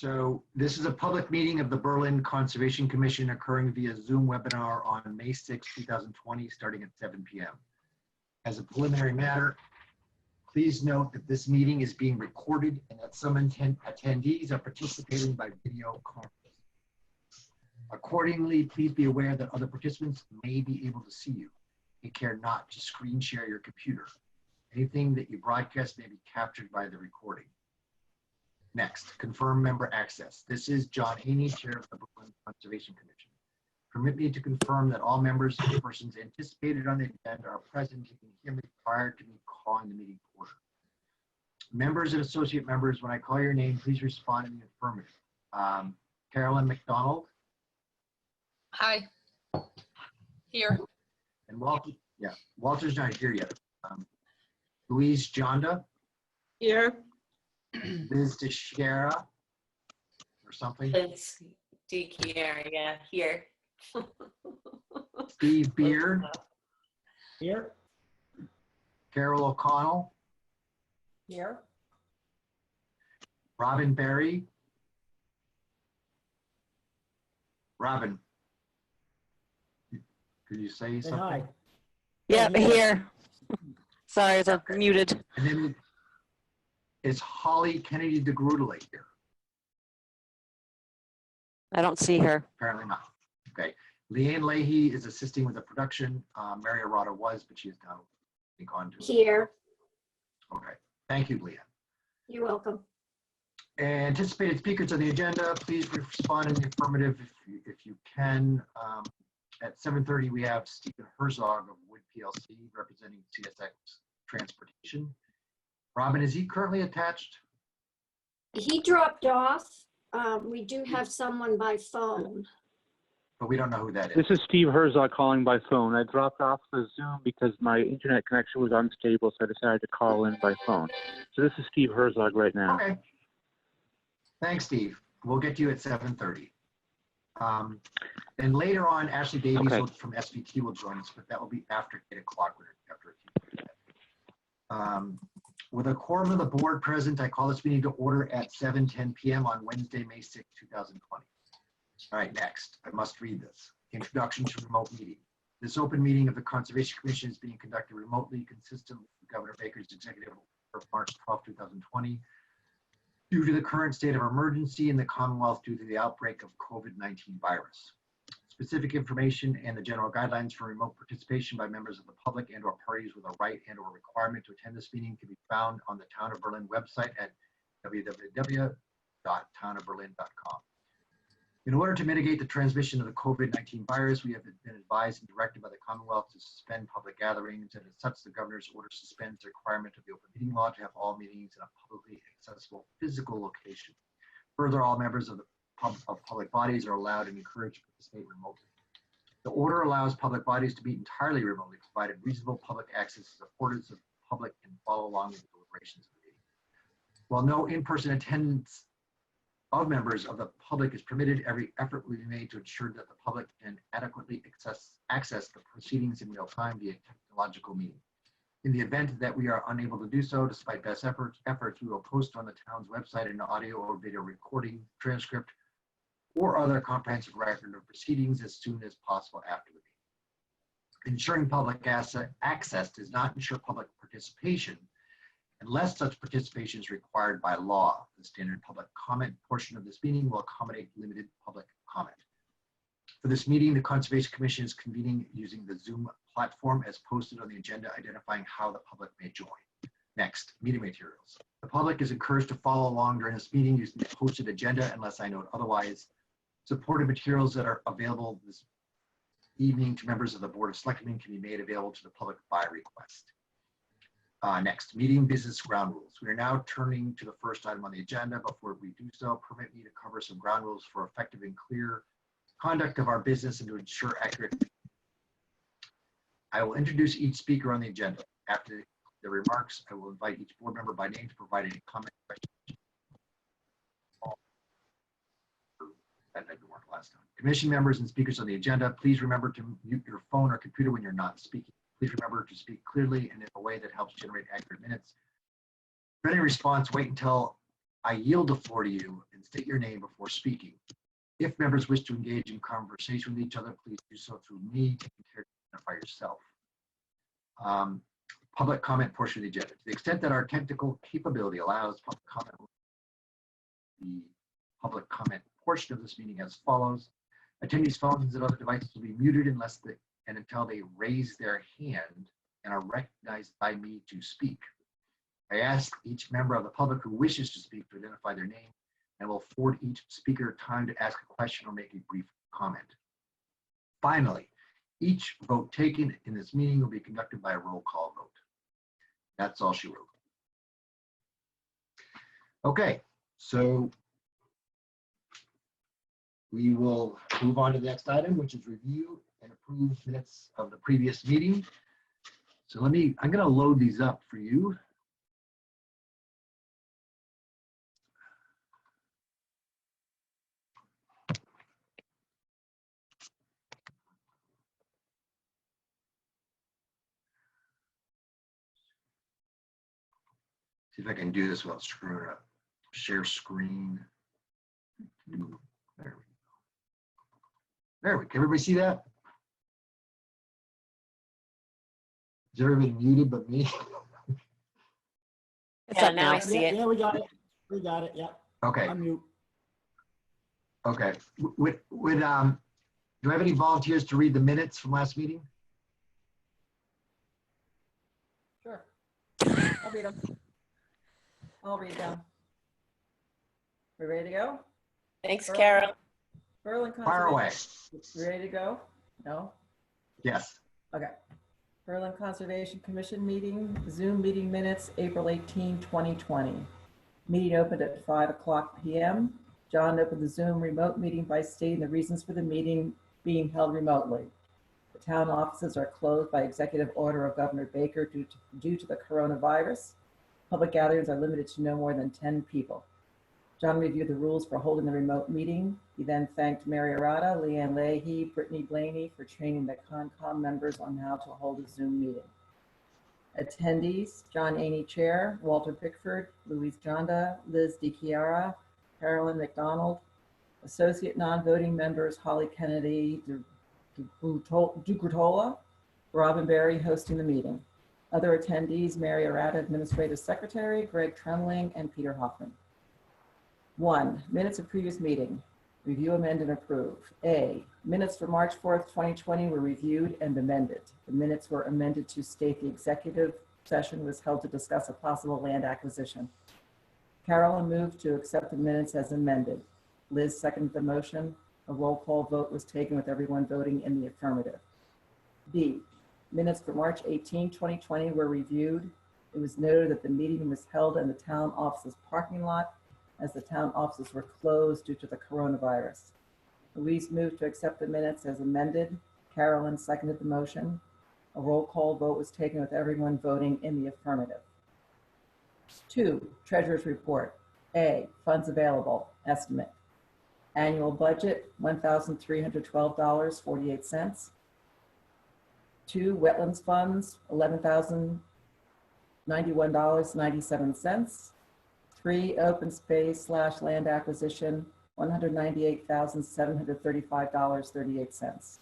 So this is a public meeting of the Berlin Conservation Commission occurring via Zoom webinar on May 6, 2020, starting at 7 p.m. As a preliminary matter, please note that this meeting is being recorded and that some attendees are participating by video conference. Accordingly, please be aware that other participants may be able to see you. Take care not to screen share your computer. Anything that you broadcast may be captured by the recording. Next, confirm member access. This is John Haney, Chair of the Berlin Conservation Commission. Permit me to confirm that all members and persons anticipated on the agenda are present and can hear me prior to me calling the meeting to order. Members and associate members, when I call your name, please respond in the affirmative. Carolyn McDonald. Hi. Here. And Walter, yeah, Walter's not here yet. Louise Jonda. Here. Liz Teixeira or something. Liz Teixeira, yeah, here. Steve Beard. Here. Carol O'Connell. Here. Robin Berry. Robin, could you say something? Hi. Yeah, here. Sorry, I'm muted. And then is Holly Kennedy DeGrudele here? I don't see her. Apparently not. Okay. Leanne Leahy is assisting with the production. Mary Arata was, but she is now gone to Here. Okay. Thank you, Leanne. You're welcome. Anticipated speakers on the agenda, please respond in the affirmative if you can. At 7:30, we have Stephen Herzog of Wood PLC representing CSX Transportation. Robin, is he currently attached? He dropped off. We do have someone by phone. But we don't know who that is. This is Steve Herzog calling by phone. I dropped off the Zoom because my internet connection was unstable, so I decided to call in by phone. So this is Steve Herzog right now. Okay. Thanks, Steve. We'll get to you at 7:30. And later on, Ashley Davies from SVT will join us, but that will be after 8 o'clock. After with a quorum of the board present, I call this meeting to order at 7:10 p.m. on Wednesday, May 6, 2020. All right, next, I must read this. Introduction to remote meeting. This open meeting of the Conservation Commission is being conducted remotely, consistent with Governor Baker's executive order of March 12, 2020. Due to the current state of emergency in the Commonwealth due to the outbreak of COVID-19 virus. Specific information and the general guidelines for remote participation by members of the public and or parties with a right and or requirement to attend this meeting can be found on the Town of Berlin website at www.townofberlin.com. In order to mitigate the transmission of the COVID-19 virus, we have been advised and directed by the Commonwealth to suspend public gatherings, and as such, the governor's order suspends the requirement of the open meeting law to have all meetings in a publicly accessible physical location. Further, all members of the public bodies are allowed and encouraged to participate remotely. The order allows public bodies to meet entirely remotely, provided reasonable public access is afforded so the public can follow along with the deliberations of the meeting. While no in-person attendance of members of the public is permitted, every effort will be made to ensure that the public can adequately access the proceedings in real time via technological meeting. In the event that we are unable to do so, despite best efforts, we will post on the town's website an audio or video recording, transcript, or other comprehensive record of proceedings as soon as possible after the meeting. Ensuring public access does not ensure public participation unless such participation is required by law. The standard public comment portion of this meeting will accommodate limited public comment. For this meeting, the Conservation Commission is convening using the Zoom platform as posted on the agenda, identifying how the public may join. Next, meeting materials. The public is encouraged to follow along during this meeting using the posted agenda unless I note otherwise. Supported materials that are available this evening to members of the Board of Selectmen can be made available to the public by request. Next, meeting business ground rules. We are now turning to the first item on the agenda. Before we do so, permit me to cover some ground rules for effective and clear conduct of our business and to ensure accurate. I will introduce each speaker on the agenda. After the remarks, I will invite each board member by name to provide any comment. That didn't work last time. Commission members and speakers on the agenda, please remember to mute your phone or computer when you're not speaking. Please remember to speak clearly and in a way that helps generate accurate minutes. For any response, wait until I yield the floor to you and state your name before speaking. If members wish to engage in conversation with each other, please do so through me. Taking care to identify yourself. Public comment portion of the agenda. To the extent that our technical capability allows public comment, the public comment portion of this meeting as follows. Attendees' phones and other devices will be muted until they raise their hand and are recognized by me to speak. I ask each member of the public who wishes to speak to identify their name, and will afford each speaker time to ask a question or make a brief comment. Finally, each vote taken in this meeting will be conducted by a roll call vote. That's all she wrote. Okay, so we will move on to the next item, which is review and approve minutes of the previous meeting. So I'm going to load these up for you. See if I can do this without screwing up. Share screen. There we go. There we go. Can everybody see that? Is everybody muted but me? It's Yeah, up now now. I see it. Yeah, we got it. We got it. Yep. Okay. Unmute. Okay. Do I have any volunteers to read the minutes from last meeting? Sure. I'll read them. I'll read them. We ready to go? Thanks, Carol. Berlin Fire away. Conservation. You ready to go? No? Yes. Okay. Berlin Conservation Commission meeting, Zoom meeting minutes, April 18, 2020. Meeting opened at 5:00 p.m. John opened the Zoom remote meeting by stating the reasons for the meeting being held remotely. The town offices are closed by executive order of Governor Baker due to the coronavirus. Public gatherings are limited to no more than 10 people. John reviewed the rules for holding the remote meeting. He then thanked Mary Arata, Leanne Leahy, Brittany Blaney for training the CONCOM members on how to hold a Zoom meeting. Attendees, John Aney Chair, Walter Pickford, Louise Jonda, Liz DiChiara, Carolyn McDonald. Associate non-voting members, Holly Kennedy Ducrotola, Robin Berry hosting the meeting. Other attendees, Mary Arata, Administrative Secretary, Gregg Trembling, and Peter Hoffman. 1. Minutes of previous meeting. Review, amend, and approve. A. Minutes for March 4th, 2020 were reviewed and amended. The minutes were amended to state the executive session was held to discuss a possible land acquisition. Carolyn moved to accept the minutes as amended. Liz seconded the motion. A roll call vote was taken with everyone voting in the affirmative. B. Minutes for March 18, 2020 were reviewed. It was noted that the meeting was held in the town office's parking lot as the town offices were closed due to the coronavirus. Louise moved to accept the minutes as amended. Carolyn seconded the motion. A roll call vote was taken with everyone voting in the affirmative. 2. Treasurer's report. A. Funds available. Estimate. Annual budget, $1,312.48. 2. Wetlands funds, $11,091.97. 3. Open space / land acquisition, $198,735.38.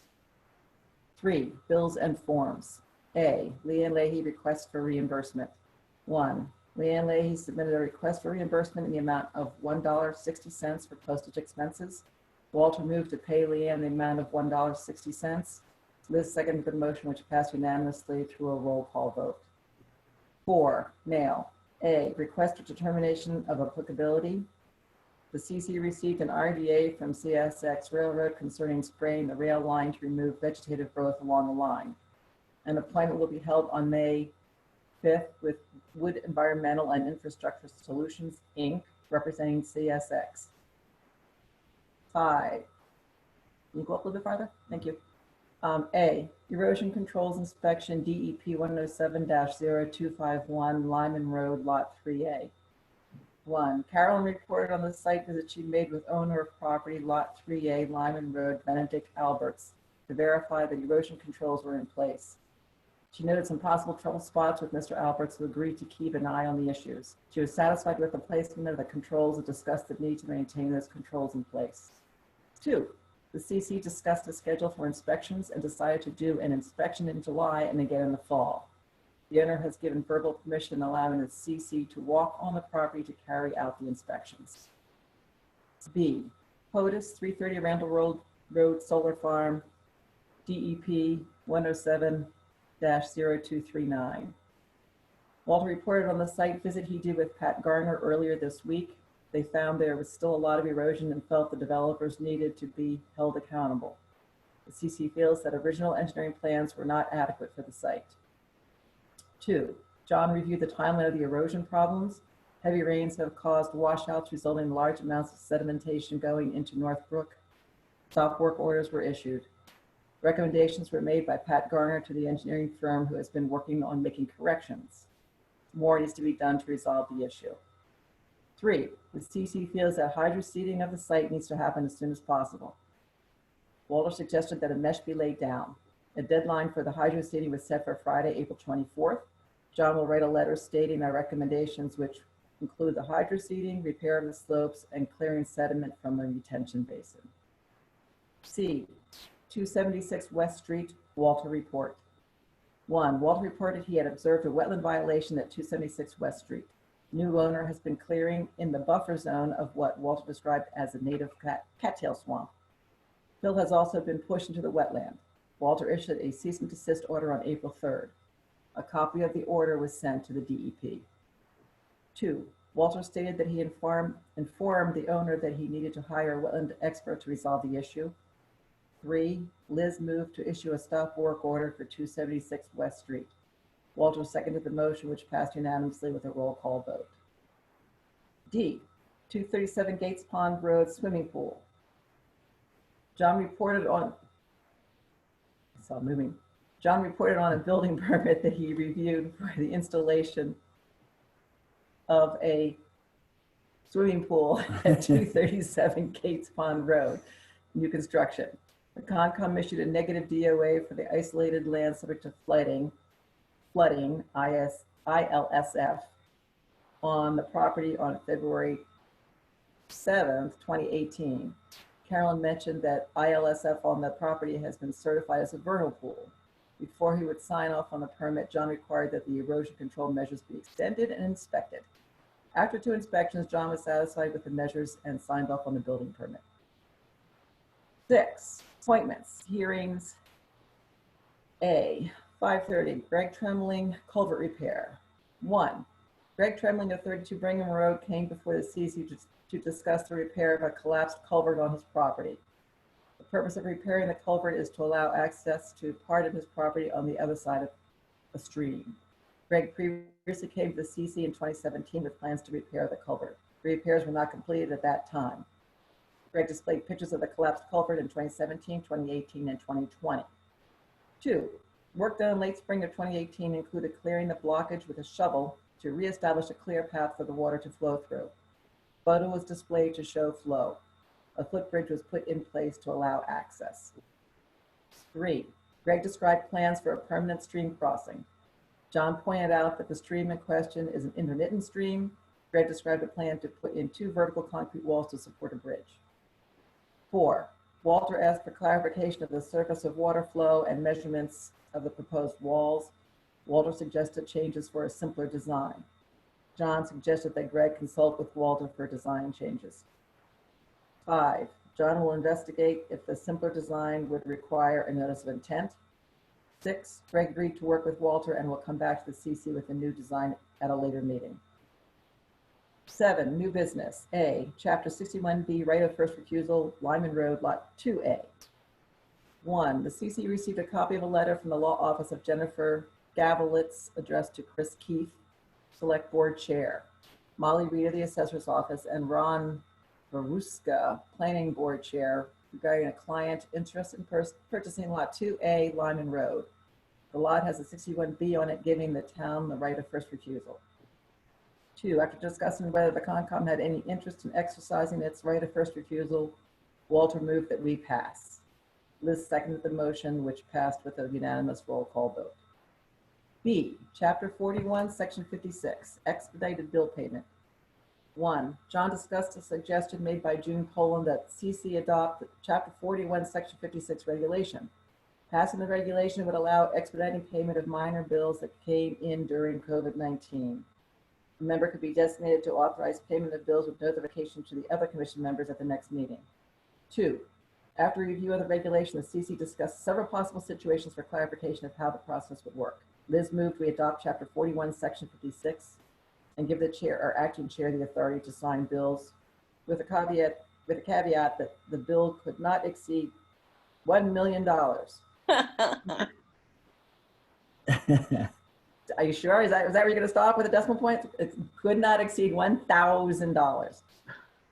3. Bills and forms. A. Leanne Leahy request for reimbursement. 1. Leanne Leahy submitted a request for reimbursement in the amount of $1.60 for postage expenses. Walter moved to pay Leanne the amount of $1.60. Liz seconded the motion, which passed unanimously through a roll call vote. 4. Mail. A. Request for determination of applicability. The CC received an RDA from CSX Railroad concerning spraying the rail line to remove vegetative growth along the line. An appointment will be held on May 5th with Wood Environmental and Infrastructure Solutions, Inc., representing CSX. 5. Can you go up a little bit farther? Thank you. A. Erosion Controls Inspection, DEP 107-0251, Lyman Road, Lot 3A. 1. Carolyn reported on the site visit she made with owner of property, Lot 3A, Lyman Road, Benedict Alberts, to verify that erosion controls were in place. She noted some possible trouble spots with Mr. Alberts, who agreed to keep an eye on the issues. She was satisfied with the placement of the controls and discussed the need to maintain those controls in place. 2, the CC discussed the schedule for inspections and decided to do an inspection in July and again in the fall. The owner has given verbal permission allowing the CC to walk on the property to carry out the inspections. B, POTUS 330 Randall Road Solar Farm, DEP 107-0239. Walter reported on the site visit he did with Pat Garner earlier this week. They found there was still a lot of erosion and felt the developers needed to be held accountable. The CC feels that original engineering plans were not adequate for the site. 2, John reviewed the timeline of the erosion problems. Heavy rains have caused washouts resulting in large amounts of sedimentation going into Northbrook. Stop work orders were issued. Recommendations were made by Pat Garner to the engineering firm who has been working on making corrections. More needs to be done to resolve the issue. 3, the CC feels that hydroseeding of the site needs to happen as soon as possible. Walter suggested that a mesh be laid down. A deadline for the hydroseeding was set for Friday, April 24th. John will write a letter stating our recommendations, which include the hydroseeding, repair of the slopes, and clearing sediment from the retention basin. C, 276 West Street, Walter report. 1, Walter reported he had observed a wetland violation at 276 West Street. New owner has been clearing in the buffer zone of what Walter described as a native cattail swamp. Fill has also been pushed into the wetland. Walter issued a cease and desist order on April 3rd. A copy of the order was sent to the DEP. 2, Walter stated that he informed the owner that he needed to hire a wetland expert to resolve the issue. 3, Liz moved to issue a stop work order for 276 West Street. Walter seconded the motion, which passed unanimously with a roll call vote. D, 237 Gates Pond Road Swimming Pool. John reported on a building permit that he reviewed for the installation of a swimming pool at 237 Gates Pond Road, new construction. The Concom issued a negative DOA for the isolated land subject to flooding, ILSF, on the property on February 7th, 2018. Carolyn mentioned that ILSF on the property has been certified as a vernal pool. Before he would sign off on the permit, John required that the erosion control measures be extended and inspected. After 2 inspections, John was satisfied with the measures and signed off on the building permit. 6, appointments, hearings. A, 5:30, Gregg Trembling, culvert repair. 1, Gregg Trembling of 32 Brigham Road came before the CC to discuss the repair of a collapsed culvert on his property. The purpose of repairing the culvert is to allow access to part of his property on the other side of a stream. Gregg previously came to the CC in 2017 with plans to repair the culvert. The repairs were not completed at that time. Gregg displayed pictures of the collapsed culvert in 2017, 2018, and 2020. 2, work done in late spring of 2018 included clearing the blockage with a shovel to reestablish a clear path for the water to flow through. Photo was displayed to show flow. A footbridge was put in place to allow access. 3, Gregg described plans for a permanent stream crossing. John pointed out that the stream in question is an intermittent stream. Gregg described a plan to put in 2 vertical concrete walls to support a bridge. 4, Walter asked for clarification of the surface of water flow and measurements of the proposed walls. Walter suggested changes for a simpler design. John suggested that Gregg consult with Walter for design changes. 5, John will investigate if the simpler design would require a notice of intent. 6, Gregg agreed to work with Walter and will come back to the CC with a new design at a later meeting. 7, new business. A, Chapter 61B, right of first refusal, Lyman Road, Lot 2A. 1, the CC received a copy of a letter from the law office of Jennifer Gavelitz addressed to Chris Keith, Select Board Chair, Molly Reeder, the Assessor's Office, and Ron Varuska, Planning Board Chair, regarding a client interested in purchasing Lot 2A, Lyman Road. The lot has a 61B on it, giving the town the right of first refusal. 2, after discussing whether the Concom had any interest in exercising its right of first refusal, Walter moved that we pass. Liz seconded the motion, which passed with a unanimous roll call vote. B, Chapter 41, Section 56, Expedited Bill Payment. 1, John discussed a suggestion made by June Poland that CC adopt Chapter 41, Section 56 regulation. Passing the regulation would allow expediting payment of minor bills that came in during COVID-19. A member could be designated to authorize payment of bills with notification to the other commission members at the next meeting. 2, after review of the regulation, the CC discussed several possible situations for clarification of how the process would work. Liz moved we adopt Chapter 41, Section 56, and give the chair or acting chair the authority to sign bills with a caveat that the bill could not exceed $1 million. Are you sure? Is that where you're going to stop with a decimal point? It could not exceed $1,000.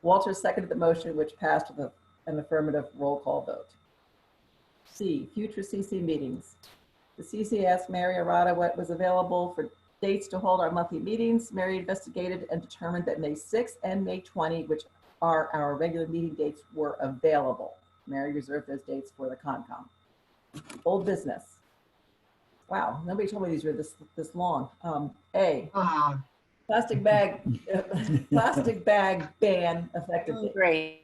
Walter seconded the motion, which passed with an affirmative roll call vote. C, future CC meetings. The CC asked Mary Arata what was available for dates to hold our monthly meetings. Mary investigated and determined that May 6th and May 20, which are our regular meeting dates, were available. Mary reserved those dates for the Concom. Old business. Wow, nobody told me these were this long. A, plastic bag ban effective date. Great.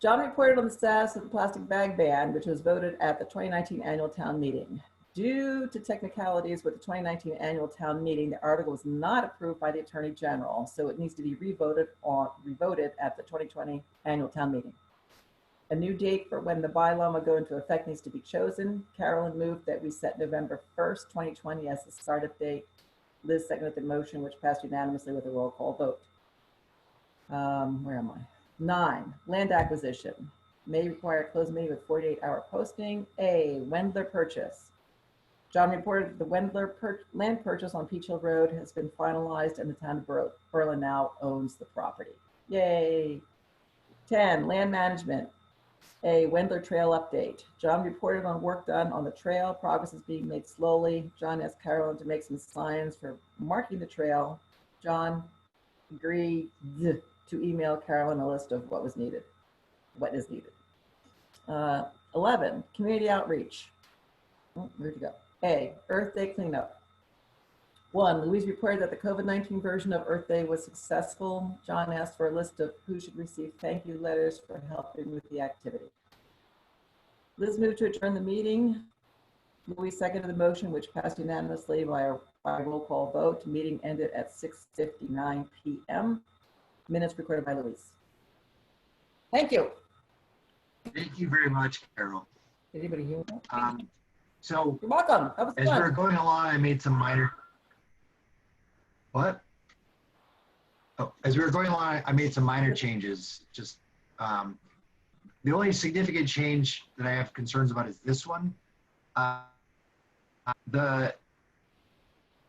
John reported on the status of the plastic bag ban, which was voted at the 2019 annual town meeting. Due to technicalities with the 2019 annual town meeting, the article was not approved by the Attorney General, so it needs to be revoted at the 2020 annual town meeting. A new date for when the bylaw will go into effect needs to be chosen. Carolyn moved that we set November 1st, 2020 as the startup date. Liz seconded the motion, which passed unanimously with a roll call vote. Where am I? 9, land acquisition. May require a closed meeting with 48-hour posting. A, Wendler purchase. John reported that the Wendler land purchase on Peach Hill Road has been finalized and the town of Berlin now owns the property. Yay. 10, land management. A, Wendler Trail update. John reported on work done on the trail. Progress is being made slowly. John asked Carolyn to make some signs for marking the trail. John agreed to email Carolyn a list of what is needed. 11, community outreach. Oh, where'd you go? A, Earth Day cleanup. 1, Louise reported that the COVID-19 version of Earth Day was successful. John asked for a list of who should receive thank you letters for helping with the activity. Liz moved to adjourn the meeting. Louise seconded the motion, which passed unanimously by roll call vote. Meeting ended at 6:59 p.m. Minutes recorded by Louise. Thank you. Thank you very much, Carol. Did anybody hear that? So You're welcome. That was as we were fun. going along, I made some minor. What? Oh, as we were going along, I made some minor changes. Just the only significant change that I have concerns about is this one.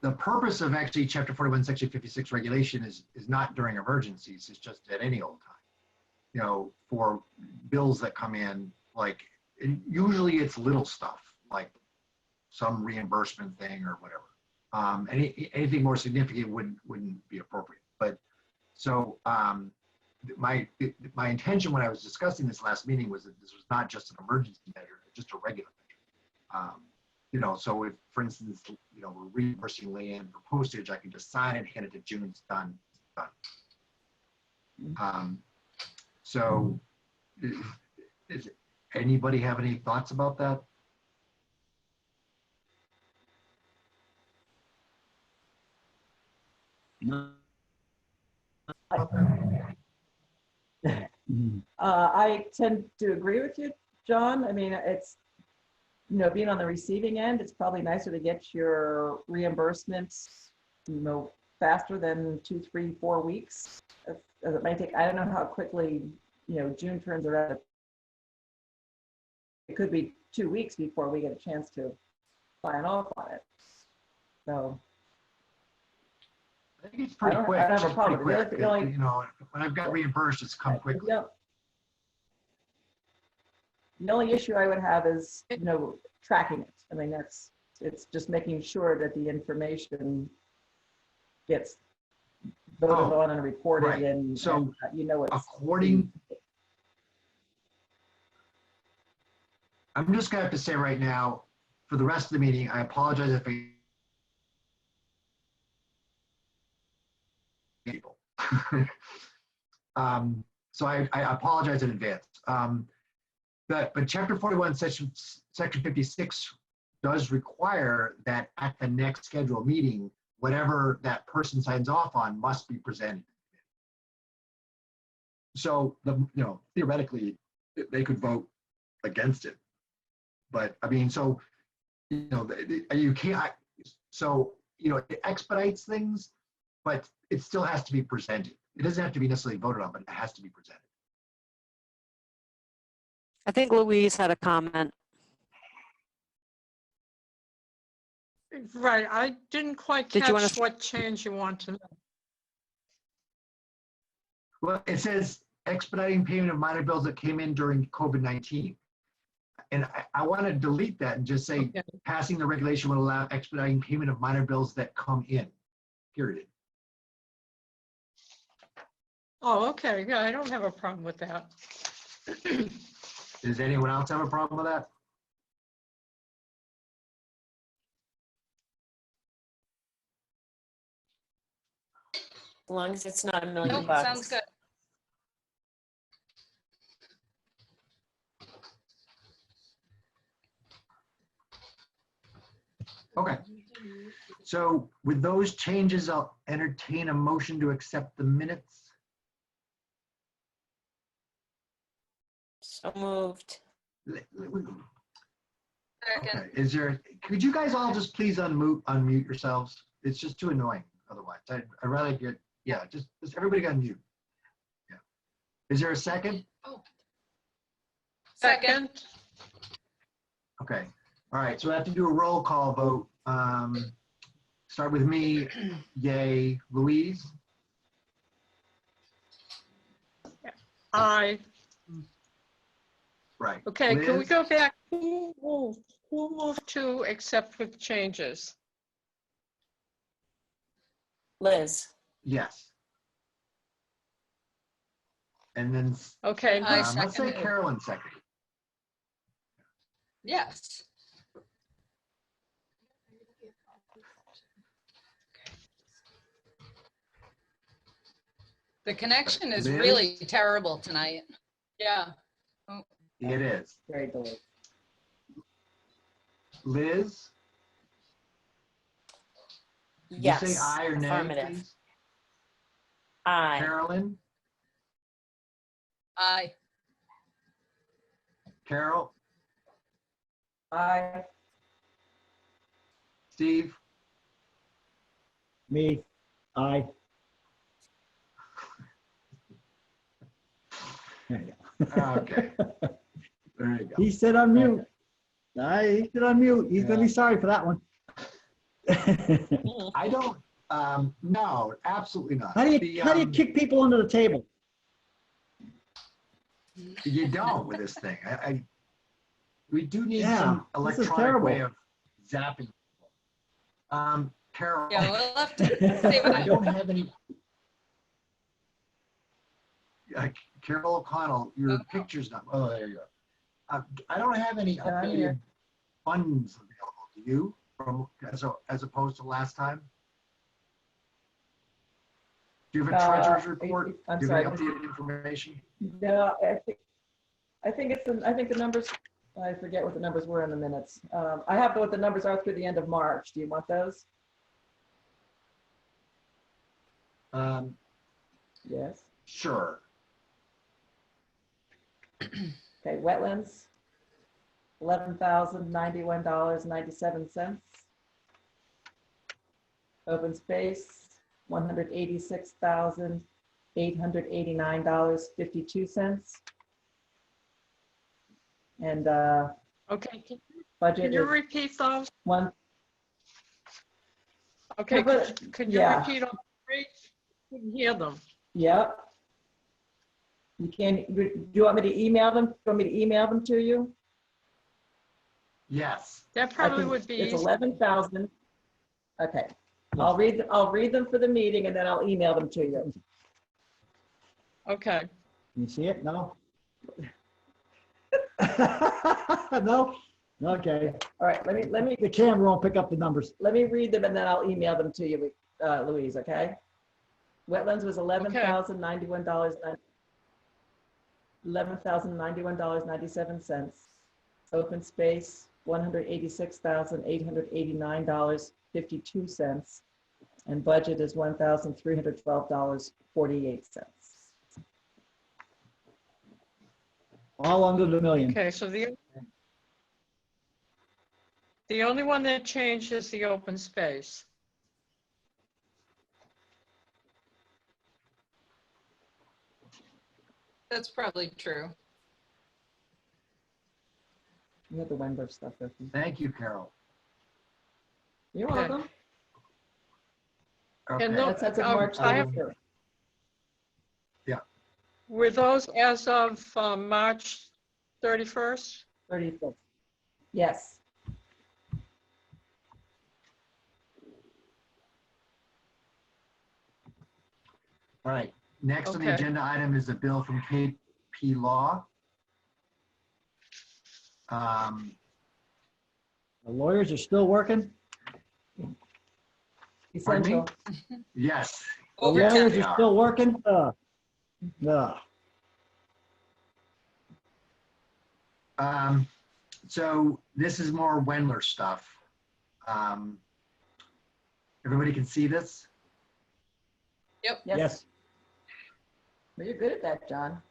The purpose of actually Chapter 41, Section 56 regulation is not during emergencies. It's just at any old time. You know, for bills that come in, like usually it's little stuff, like some reimbursement thing or whatever. Anything more significant wouldn't be appropriate. But so my intention when I was discussing this last meeting was that this was not just an emergency measure, just a regular measure. You know, so if, for instance, you know, we're reimbursing land for postage, I can just sign it, hand it to June, it's done. So, does anybody have any thoughts about that? I tend to agree with you, John. I mean, it's, you know, being on the receiving end, it's probably nicer to get your reimbursements, you know, faster than 2, 3, 4 weeks. As it might take, I don't know how quickly, you know, June turns around. It could be 2 weeks before we get a chance to sign off on it. So I think it's pretty quick. I don't have a It's pretty problem. quick. The only- You know, when I've got reimbursed, it's come quickly. Yeah. The only issue I would have is, you know, tracking it. I mean, it's just making sure that the information gets voted on and reported right. and, So, and, you know, it's according, I'm just gonna have to say right now, for the rest of the meeting, I apologize if people. So I apologize in advance. But Chapter 41, Section 56 does require that at the next scheduled meeting, whatever that person signs off on must be presented. So theoretically, they could vote against it. But I mean, so you can't. So it expedites things, but it still has to be presented. It doesn't have to be necessarily voted on, but it has to be presented. I think Louise had a comment. Right, I didn't quite Did you wanna catch what change you want to know. Well, it says expediting payment of minor bills that came in during COVID-19. And I want to delete that and just say Okay. passing the regulation would allow expediting payment of minor bills that come in, period. Oh, okay, yeah, I don't have a problem with that. Does anyone else have a problem with that? As long as it's not $1 million Nope, bucks. sounds good. Okay. So with those changes, I'll entertain a motion to accept the minutes. So moved. Second. Okay. Could you guys all just please unmute yourselves? It's just too annoying otherwise. I'd rather just everybody got mute. Yeah. Is there a second? Second. Okay. All right. So I have to do a roll call vote. Start with me. Yay. Louise? Aye. Right. Okay, can we Liz? go back? Who moved to accept with changes? Liz. Yes. And then Okay, let's say Carolyn second. yes. The connection is Liz? really terrible tonight. Yeah. It is. Very delayed. Liz? Did Yes. you say aye or nay, Affirmative. please? Aye. Carolyn? Aye. Carol? Aye. Steve? Me, aye. There you Okay. There you go. He said unmute. He said unmute. He's gonna be sorry for that one. I don't, no, absolutely not. How do you kick people under the table? You don't with this thing. We do need Yeah, some this is electronic terrible. way of zapping people. Carol, Yeah, we'll have to save I it. don't have any. Carol O'Connell, your picture's not, oh, there you go. I don't have any I'm updated here. funds available. Do you, as opposed to last time? Do you have a treasurer's report? I'm Do you have any sorry. updated information? No, I think the numbers, I forget what the numbers were in the minutes. I have what the numbers are through the end of March. Do you want those? Yes. Sure. Okay, wetlands, $11,091.97. Open space, $186,889.52. And Okay, can budget you is repeat those? one. Okay, But- could you yeah. repeat all three? Couldn't hear them. Yep. You can, do you want me to email them? Do you want me to email them to you? Yes. That I probably can- would be It's easy. 11,000. Okay. I'll read them for the meeting and then I'll email them to you. Okay, You see it? No? No? Okay, All right, let me the camera won't pick up the numbers. read them and then I'll email them to you, Louise, okay? Wetlands was $11,091.97. Open space, $186,889.52. And budget is $1,312.48. All under the million. Okay, so the only one that changed is the open space. That's probably true. You have the Wenberg stuff with you. Thank you, Carol. You're Okay. welcome. Okay. And no- That's of Um, March I have- 31st. Were those as of March 31st? 36th. Yes. All right, next on the Okay. agenda item is a bill from KP Law. The lawyers are still working. Essential. Yes. The Overtime. lawyers they are are. still working. So this is more Wendler stuff. Everybody can see this? Yep. Yes. Well, you're good at that, John.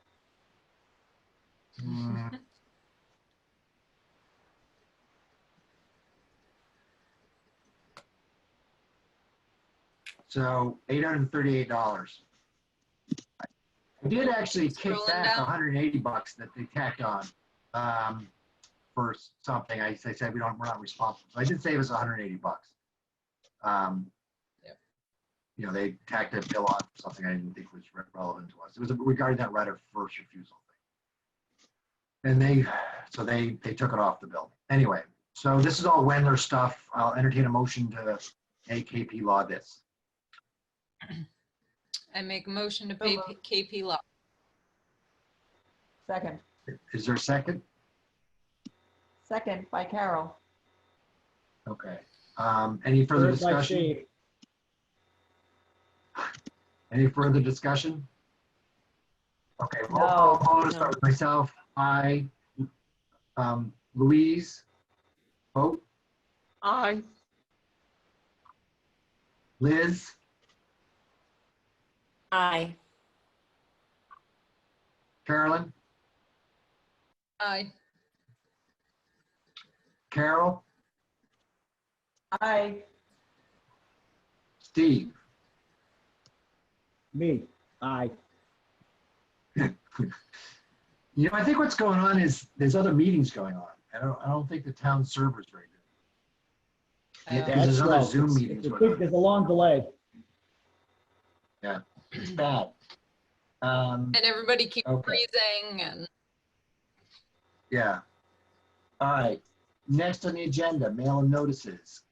Mm. So $838. I did actually kick Scrolling back down. $180 that they tacked on for something. I said we're not responsible. So I did save us $180. Yep. You know, they tacked a bill on for something I didn't think was relevant to us. It was regarding that right of first refusal thing. And they took it off the bill. Anyway, so this is all Wendler stuff. I'll entertain a motion to make KP Law this. I make a motion to pay KP Law. Second. Is there a second? Second by Carol. Okay. Any further Third by discussion? Steve. Any further discussion? Okay, No, I'll no. start with myself. I, Louise, vote. Aye. Liz, Aye. Carolyn, Aye. Carol, Aye. Steve. Me, aye. You know, I think what's going on is there's other meetings going on. I don't think the town server's very good. Yeah, because there's other That's Zoom slow. meetings It's a going on. there's a long delay. It's bad. And everybody keeps Okay. freezing and Yeah. All right. Next on the agenda, mail and notices.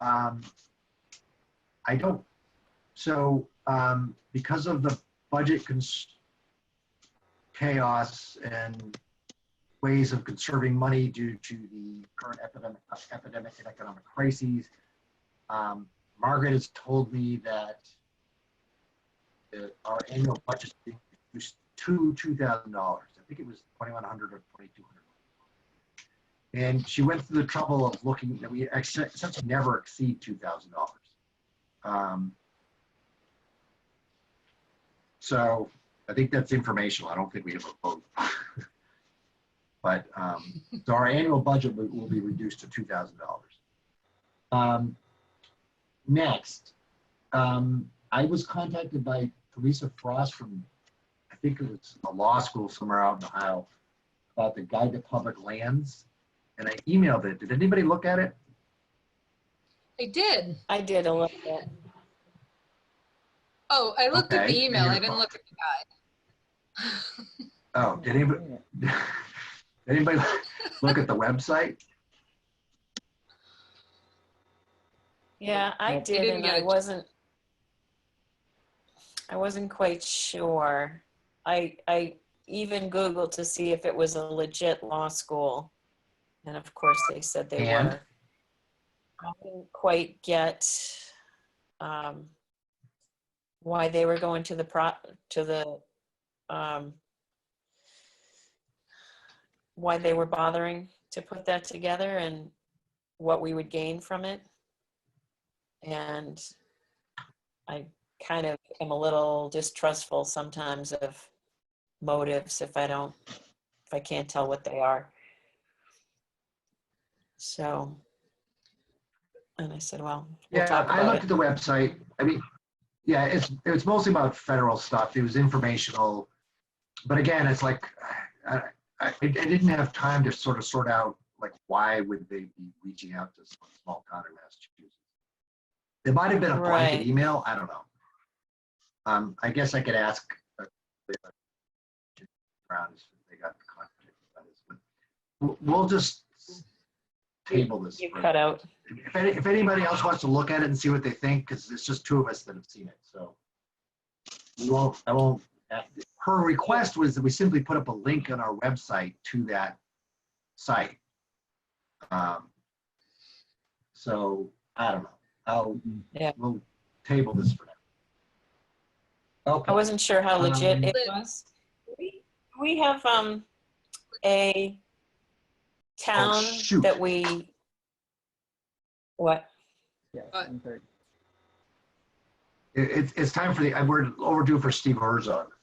Because of the budget chaos and ways of conserving money due to the current epidemic and economic crises, Margaret has told me that our annual budget is reduced to $2,000. I think it was $2,100 or $2,200. And she went through the trouble of looking that we essentially never exceed $2,000. So I think that's informational. I don't think we have a vote. But so our annual budget will be reduced to $2,000. Next, I was contacted by Teresa Frost from, I think it was a law school somewhere out in Ohio, about the Guide to Public Lands. And I emailed it. Did anybody look at it? I did. I did a little bit. Oh, I looked at the Okay, email. I you're didn't fine. look at the guide. Oh, did anybody look at the website? Yeah, I Nope. did, didn't and get I it. wasn't quite sure. I even Googled to see if it was a legit law school, And of course, they said they And? were. I didn't quite get why they were going to the why they were bothering to put that together and what we would gain from it. And I kind of am a little distrustful sometimes of motives if I can't tell what they are. So, and I said, well, we'll Yeah, talk I about looked it. at the website. I mean, yeah, it's mostly about federal stuff. It was informational. But again, it's like, I didn't have time to sort of sort out, like, why would they be reaching out to some small town in Massachusetts? It might have been a blanket Right. email. I don't know. I guess I could ask around if they got the contact. But we'll just table this. You for- cut out. If anybody else wants to look at it and see what they think, because it's just two of us that have seen it, so I won't. Her request was that we simply put up a link on our website to that site. So I don't know. We'll table this for now. Okay. I wasn't sure how legit it Um, was. We have a town shoot. that we, what? Yes, But- 1:30. It's time for we're overdue for Steve Herzog.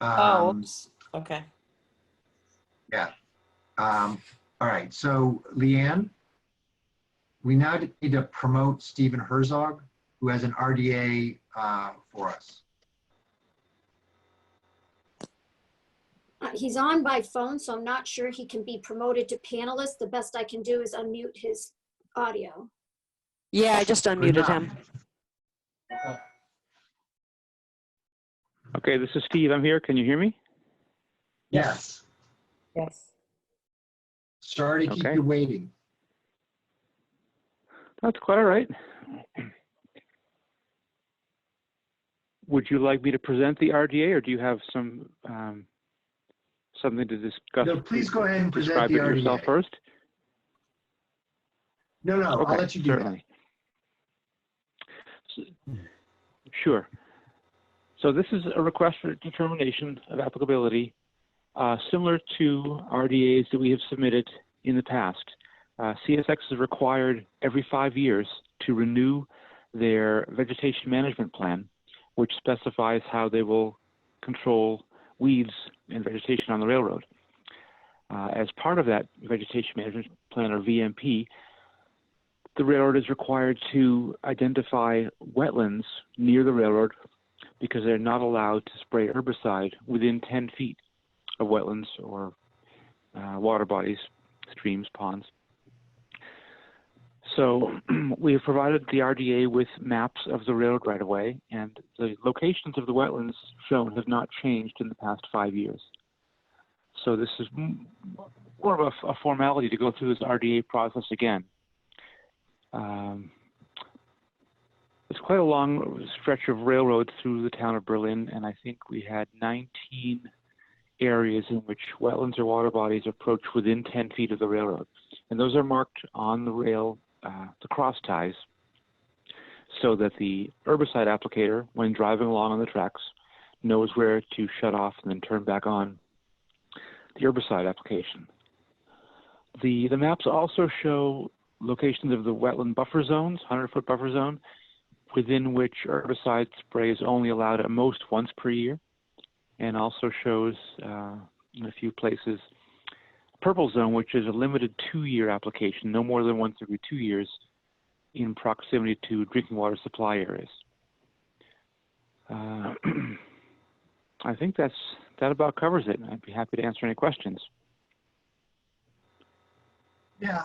Oh, oops. Okay. Yeah. All right. So, Leanne, we now need to promote Stephen Herzog, who has an RDA for us. He's on by phone, so I'm not sure he can be promoted to panelist. The best I can do is unmute his audio. Yeah, I just Good unmuted enough. him. Okay, this is Steve. I'm here. Can you hear me? Yes. Yes. Sorry to keep Okay. you waiting. That's quite all right. Would you like me to present the RDA, or do you have some something to discuss? No, please go ahead and present Describe the it yourself RDA. first. No, Okay, I'll let you do certainly. Sure. So this is a request for determination of applicability, similar to RDAs that we have submitted in the past. CSX is required every 5 years to renew their vegetation management plan, which specifies how they will control weeds and vegetation on the railroad. As part of that vegetation management plan, or VMP, the railroad is required to identify wetlands near the railroad because they're not allowed to spray herbicide within 10 feet of wetlands or water bodies, streams, ponds. So we have provided the RDA with maps of the railroad right-of-way, and the locations of the wetlands shown have not changed in the past 5 years. So this is more of a formality to go through this RDA process again. It's quite a long stretch of railroad through the town of Berlin, and I think we had 19 areas in which wetlands or water bodies approach within 10 feet of the railroad. And those are marked on the rail, the cross ties, so that the herbicide applicator, when driving along on the tracks, knows where to shut off and then turn back on the herbicide application. The maps also show locations of the wetland buffer zones, 100-foot buffer zone, within which herbicide spray is only allowed at most once per year, and also shows in a few places purple zone, which is a limited 2-year application, no more than once every 2 years, in proximity to drinking water supply areas. I think that about covers it. I'd be happy to answer any questions. Yeah.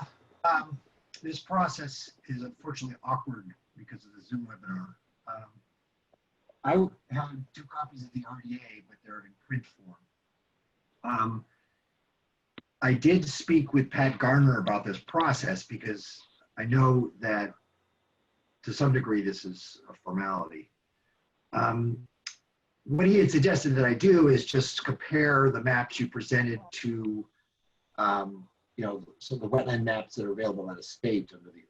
This process is unfortunately awkward because of the Zoom webinar. I have 2 copies of the RDA, but they're in print form. I did speak with Pat Garner about this process because I know that to some degree this is a formality. What he had suggested that I do is just compare the maps you presented to some of the wetland maps that are available at a state under the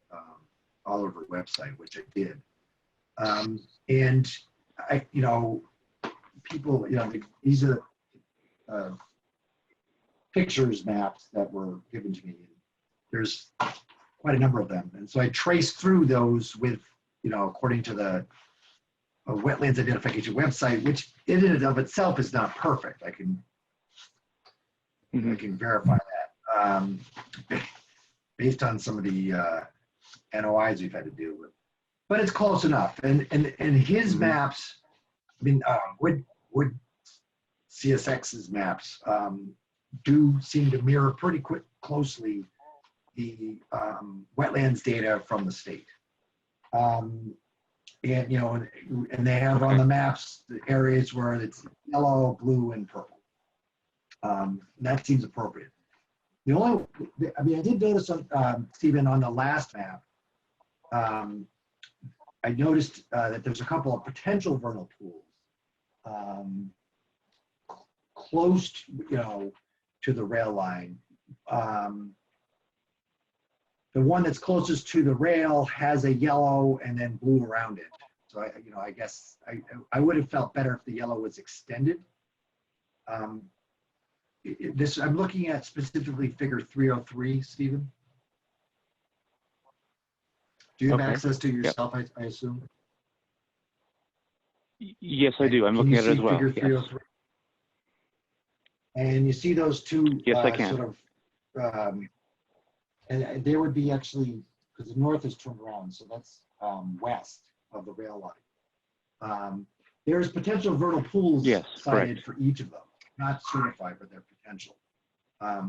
Oliver website, which I did. And people, these are pictures maps that were given to me. There's quite a number of them. And so I traced through those with, according to the wetlands identification website, which in and of itself is not perfect. I can verify that based on some of the NOIs we've had to deal with, but it's close enough. And his maps, Wood CSX's maps do seem to mirror pretty closely the wetlands data from the state. And they have on the maps the areas where it's yellow, blue, and purple. That seems appropriate. I did notice on, Stephen, on the last map, I noticed that there's a couple of potential vernal pools close to the rail line. The one that's closest to the rail has a yellow and then blue around it. So I guess I would have felt better if the yellow was extended. I'm looking at specifically figure 303, Stephen. Do you have access to yourself, I assume? Yes, I do. I'm looking at it as well. Figure 303? And you see those two yes, I can. sort of, and they would be actually, because the north is turned around, so that's west of the rail line. There's potential vernal pools cited for each of them, not certified, but they're potential. I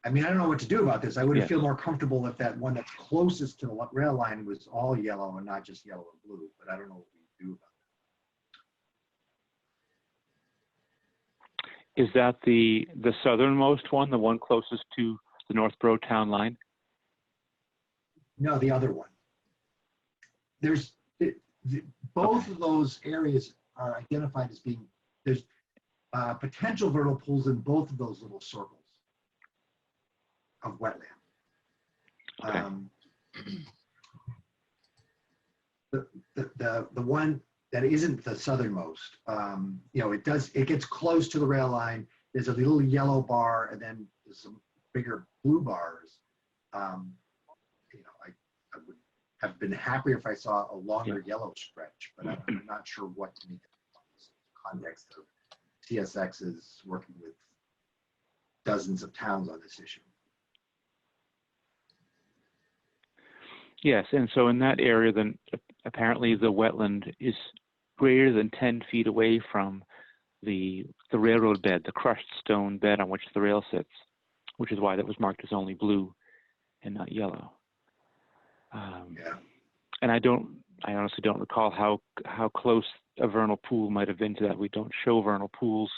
don't know what to do about this. I would feel more comfortable if that one that's closest to the rail line was all yellow and not just yellow and blue, but I don't know what we do about that. Is that the southernmost one, the one closest to the Northborough town line? No, the other one. There's both of those areas are identified as being, there's potential vernal pools in both of those little circles of wetland. Okay. The one that isn't the southernmost, it gets close to the rail line. There's a little yellow bar, and then there's some bigger blue bars. I would have been happier if I saw a longer yellow stretch, but I'm not sure what to make of the context of TSX's working with dozens of towns on this issue. Yes, and so in that area, then apparently the wetland is greater than 10 feet away from the railroad bed, the crushed stone bed on which the rail sits, which is why that was marked as only blue and not yellow. And I honestly don't recall how close a vernal pool might have been to that. We don't show vernal pools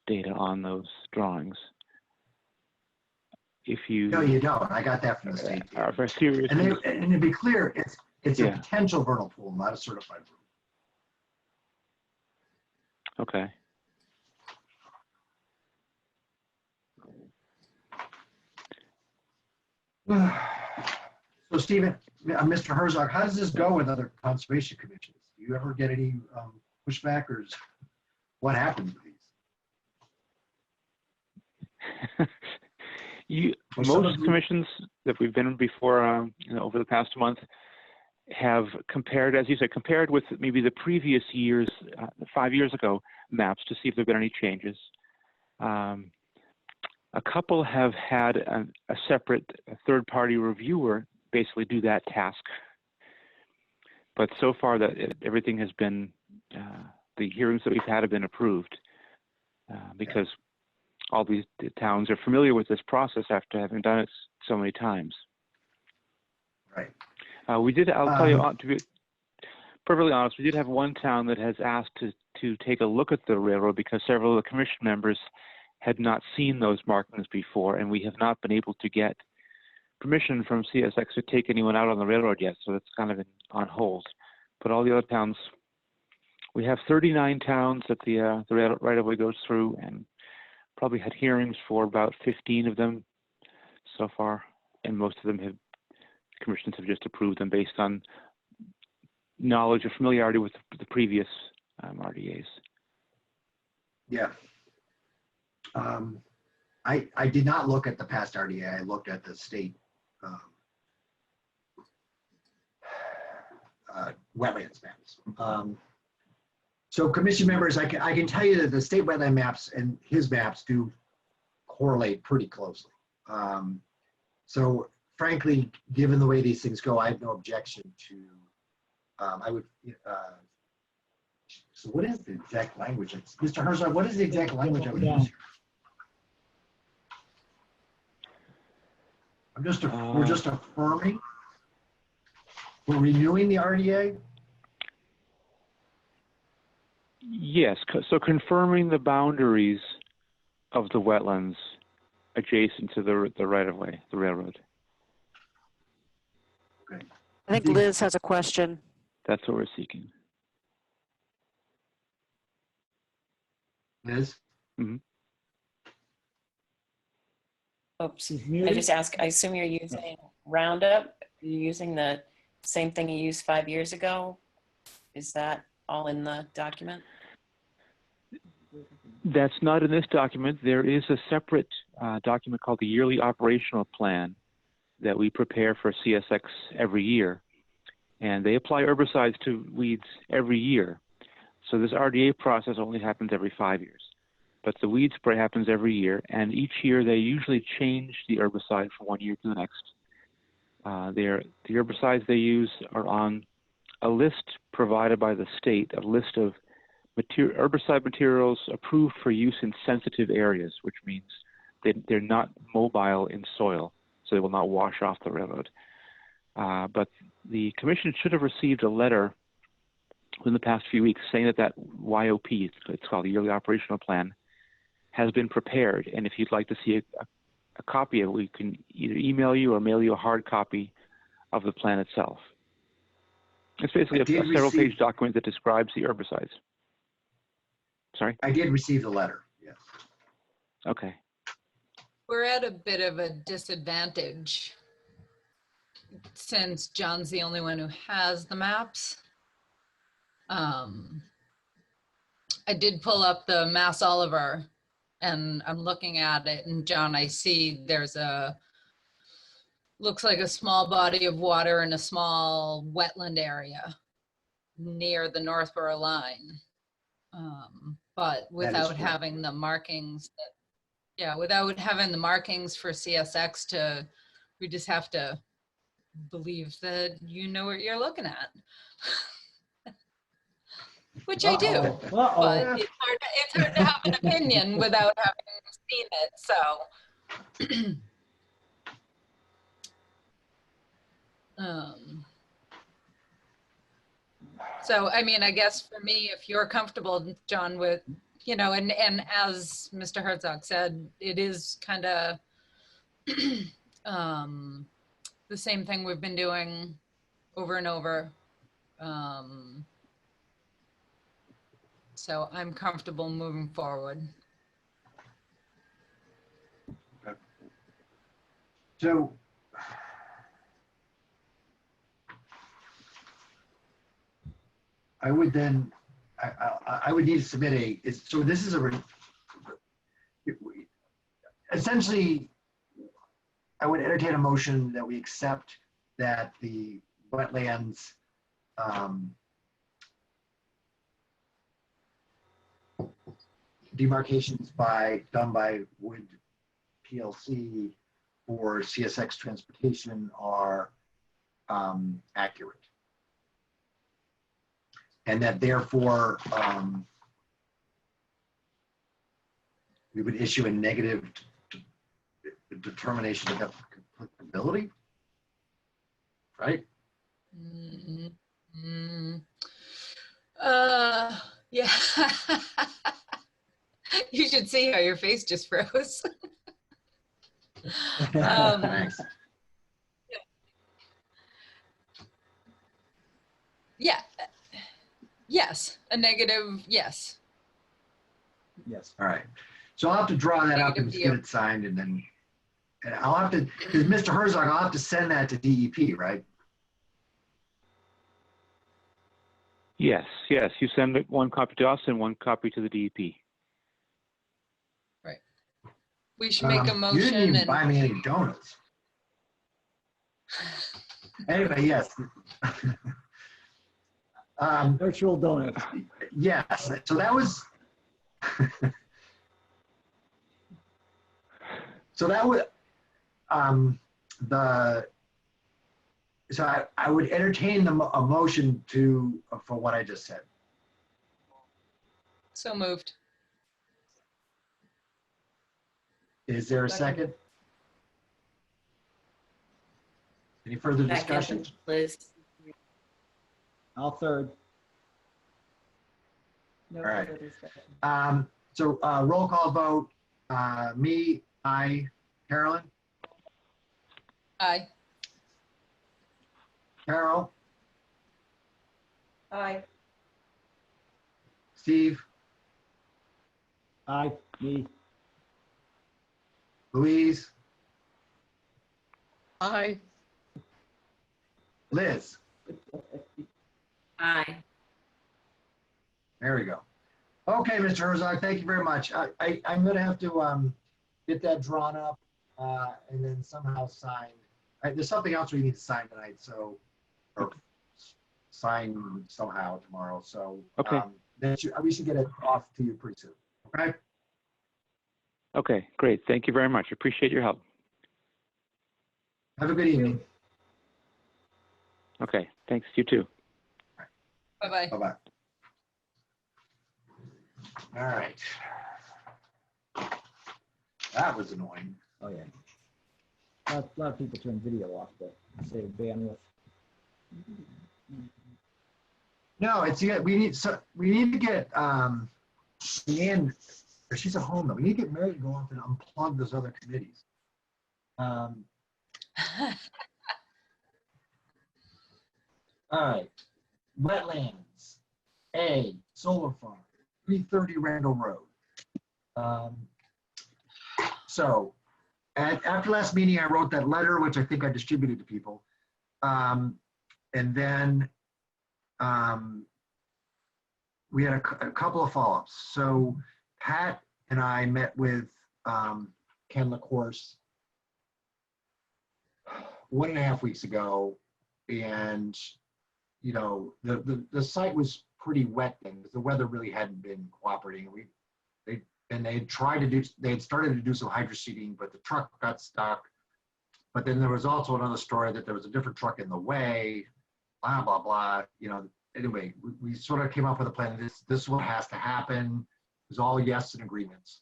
data on those drawings. No, you don't. I got that from the state. Are serious. And to be clear, it's a potential vernal pool, not a certified pool. Okay. So, Stephen, Mr. Herzog, how does this go with other conservation commissions? Do you ever get any pushback, or what happens with these? Most commissions that we've been in before, over the past month, have compared, as you said, compared with maybe the previous years, 5 years ago, maps to see if there have been any changes. A couple have had a separate third-party reviewer basically do that task. But so far, everything has been, the hearings that we've had have been approved because all these towns are familiar with this process after having done it so many times. Right. I'll tell you, to be perfectly honest, we did have one town that has asked to take a look at the railroad because several of the commission members had not seen those markings before, and we have not been able to get permission from CSX to take anyone out on the railroad yet, so it's kind of on hold. But all the other towns, we have 39 towns that the right-of-way goes through, and probably had hearings for about 15 of them. so far, and most of them commissions have just approved them based on knowledge or familiarity with the previous RDAs. Yeah. I did not look at the past RDA. I looked at the state wetlands maps. So commission members, I can tell you that the state wetland maps and his maps do correlate pretty closely. So frankly, given the way these things go, I have no objection to, I would, so what is the exact language? Mr. Herzog, what is the exact language I would use here? We're just affirming, we're renewing the RDA? Yes, so confirming the boundaries of the wetlands adjacent to the right-of-way, the railroad. Okay. I think Liz has a question. That's what we're seeking. Liz? Mm-hmm. Oops. She's I muted. just asked, I assume you're using Roundup? You're using the same thing you used 5 years ago? Is that all in the document? That's not in this document. There is a separate document called the Yearly Operational Plan that we prepare for CSX every year. And they apply herbicides to weeds every year. So this RDA process only happens every 5 years. But the weed spray happens every year, and each year they usually change the herbicide from 1 year to the next. The herbicides they use are on a list provided by the state, a list of herbicide materials approved for use in sensitive areas, which means they're not mobile in soil, so they will not wash off the railroad. But the commission should have received a letter in the past few weeks saying that YOP, it's called the Yearly Operational Plan, has been prepared. And if you'd like to see a copy of it, we can either email you or mail you a hard copy of the plan itself. It's basically a several-page document that describes the herbicides. Sorry? I did receive the letter, yes. Okay. We're at a bit of a disadvantage since John's the only one who has the maps. I did pull up the Mass Oliver and I'm looking at it, and John, I see there's looks like a small body of water in a small wetland area near the Northborough line. But without having the markings, without having the markings for CSX we just have to believe that you know what you're looking at. Which I do, but it's hard to have an opinion without having seen it, so. So, I mean, I guess for me, if you're comfortable, John, with, and as Mr. Herzog said, it is kind of the same thing we've been doing over and over. So I'm comfortable moving forward. Okay. So, I would then, I would need to submit so this is essentially, I would entertain a motion that we accept that the wetlands demarcations done by Wood PLC for CSX transportation are accurate. And that therefore, we would issue a negative determination of applicability, right? Yeah. You should see how your face just froze. Thanks. Yeah. Yes, a negative, yes. Yes. All right. So I'll have to draw that up and Negative get it signed, and then And I'll have to, because Mr. Herzog, I'll have to send that to DEP, right? Yes, yes. You send it one copy to us and one copy to the DEP. We should make a You didn't motion even and buy me any donuts. Anyway, yes. Virtual donuts. Yes, so that was, so that was, so I would entertain a motion for what I just said. so moved. Is there a second? Any further discussion? Second, Liz. I'll third. No All right. further discussion. So roll call vote, me, I, Carolyn, Aye. Carol, Aye. Steve, Aye, me. Louise, Aye. Liz. Aye. There we go. Okay, Mr. Herzog, thank you very much. I'm gonna have to get that drawn up and then somehow sign. There's something else we need to sign tonight, so, or sign somehow tomorrow. So Okay. we should get it off to you pretty soon. Okay. Okay, great. Thank you very much. Appreciate your help. Have a good evening. Okay, thanks. You too. Bye-bye. Bye-bye. All right. That was annoying. Oh, yeah. A lot of people turn video off to save bandwidth. No, it's we need to get Leanne, she's at home though. We need to get Mary to go off and unplug those other committees. All right. Wetlands. A, solar farm, 330 Randall Road. So after last meeting, I wrote that letter, which I think I distributed to people. And then we had a couple of follow-ups. So Pat and I met with Ken LaCourse 1.5 weeks ago, and you know the site was pretty wet then because the weather really hadn't been cooperating. They had started to do some hydroseeding, but the truck got stuck. But then there was also another story that there was a different truck in the way, blah blah blah. You know, anyway, we sort of came up with a plan. This is what has to happen. It was all yes and agreements.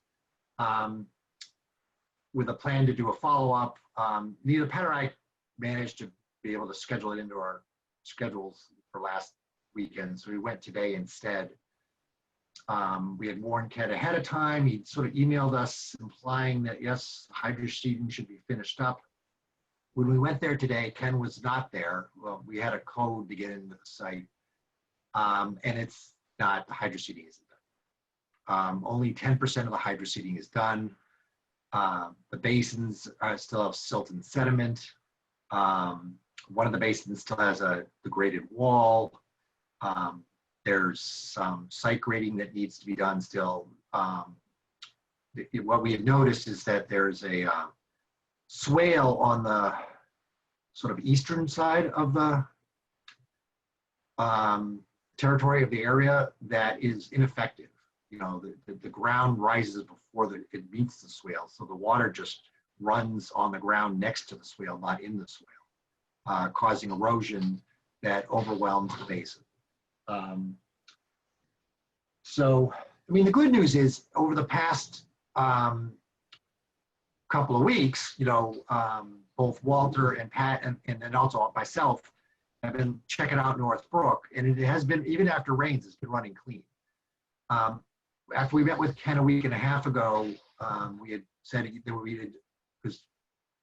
With a plan to do a follow-up. Neither Pat or I managed to be able to schedule it into our schedules for last weekend, so we went today instead. We had warned Ken ahead of time. He sort of emailed us implying that yes, hydroseeding should be finished up. When we went there today, Ken was not there. Well, we had a code to get into the site, and it's not, the hydroseeding isn't done. Only 10% of the hydroseeding is done. The basins still have silt and sediment. One of the basins still has a degraded wall. There's some site grading that needs to be done still. What we have noticed is that there's a swale on the sort of eastern side of the territory of the area that is ineffective. You know, the ground rises before it meets the swale, so the water just runs on the ground next to the swale, not in the swale, causing erosion that overwhelms the basin. So, I mean, the good news is over the past couple of weeks, you know, both Walter and Pat and then also myself have been checking out North Brook, and it has been, even after rains, it's been running clean. After we met with Ken a week and a half ago, we had said that we needed, because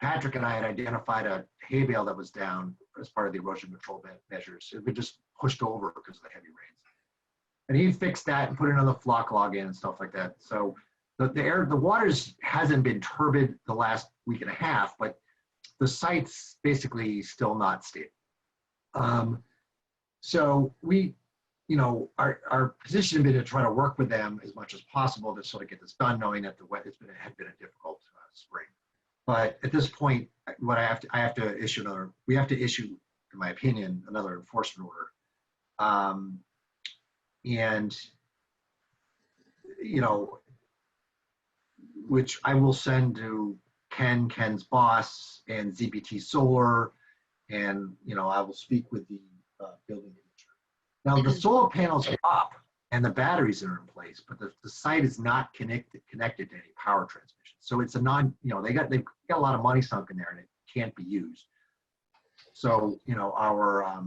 Patrick and I had identified a hay bale that was down as part of the erosion control measures. It had been just pushed over because of the heavy rains. And he fixed that and put another flock log in and stuff like that. So the waters hasn't been turbid the last week and a half, but the site's basically still not stable. So we, our position had been to try to work with them as much as possible to sort of get this done, knowing that had been a difficult spring. But at this point, what we have to issue, in my opinion, another enforcement order. Which I will send to Ken's boss, and ZBT Solar, and I will speak with the building manager. Now the solar panels are up and the batteries are in place, but the site is not connected to any power transmission. So it's a they've got a lot of money sunk in there and it can't be used. So our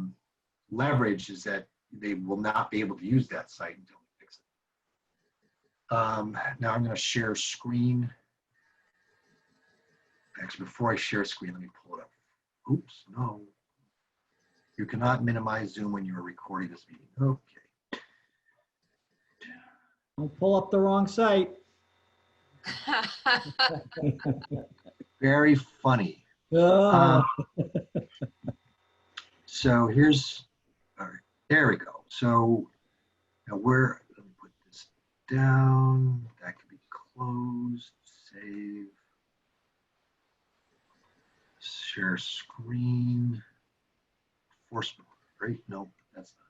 leverage is that they will not be able to use that site until we fix it. Now I'm going to share screen. Actually, before I share screen, let me pull it up. Oops, no. You cannot minimize Zoom when you are recording this meeting. Okay. Don't pull up the wrong site. Very funny. Oh. So here's, all right, there we go. So now let me put this down. That can be closed, save, share screen, enforcement, right? Nope, that's not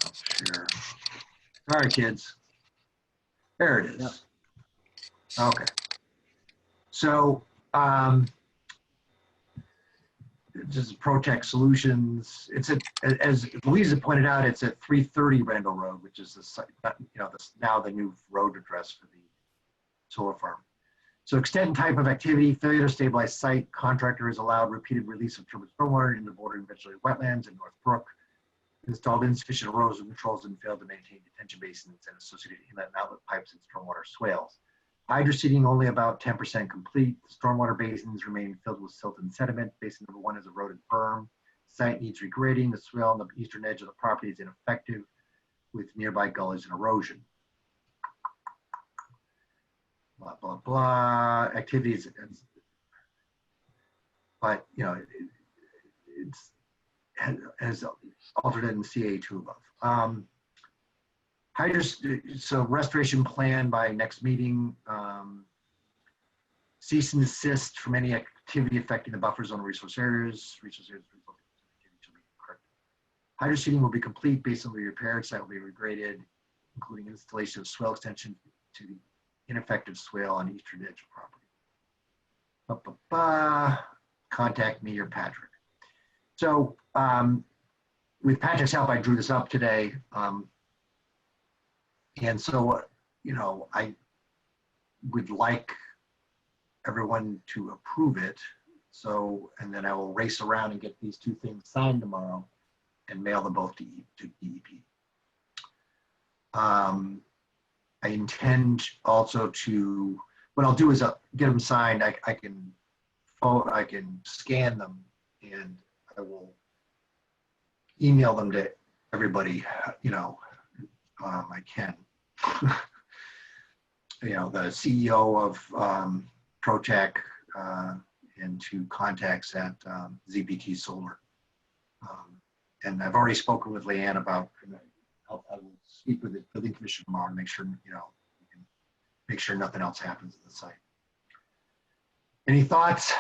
it. Stop share. Sorry, kids. There it is. Yep. Okay. So, this is Protect Solutions. It's as Louisa pointed out, it's at 330 Randall Road, which is the site, now the new road address for the solar farm. So extent and type of activity, failure to stabilize site, contractor has allowed repeated release of turbid stormwater into bordering vegetated wetlands in North Brook, installed insufficient erosion controls and failed to maintain detention basins and associated inlet and outlet pipes and stormwater swales. Hydro seeding only about 10% complete. The stormwater basins remain filled with silt and sediment. Basin number 1 is eroded firm. Site needs regrading. The swale on the eastern edge of the property is ineffective with nearby gullies and erosion. Blah, blah, blah. Activities, but it's has altered in CA2 above. So restoration plan by next meeting. Cease and desist from any activity affecting the buffer zone resource areas. Hydro seeding will be complete based on the repaired site will be regraded, including installation of swale extension to the ineffective swale on the eastern edge of property. Contact me or Patrick. So with Patrick's help, I drew this up today. And so, I would like everyone to approve it. So, and then I will race around and get these two things signed tomorrow and mail them both to DEP. I intend also to, what I'll do is I'll get them signed. I can scan them and I will email them to everybody, I can. The CEO of Protec and to contacts at ZBT Solar. And I've already spoken with Leanne about, I will speak with the building commission tomorrow to make sure, we can make sure nothing else happens at the site. Any thoughts?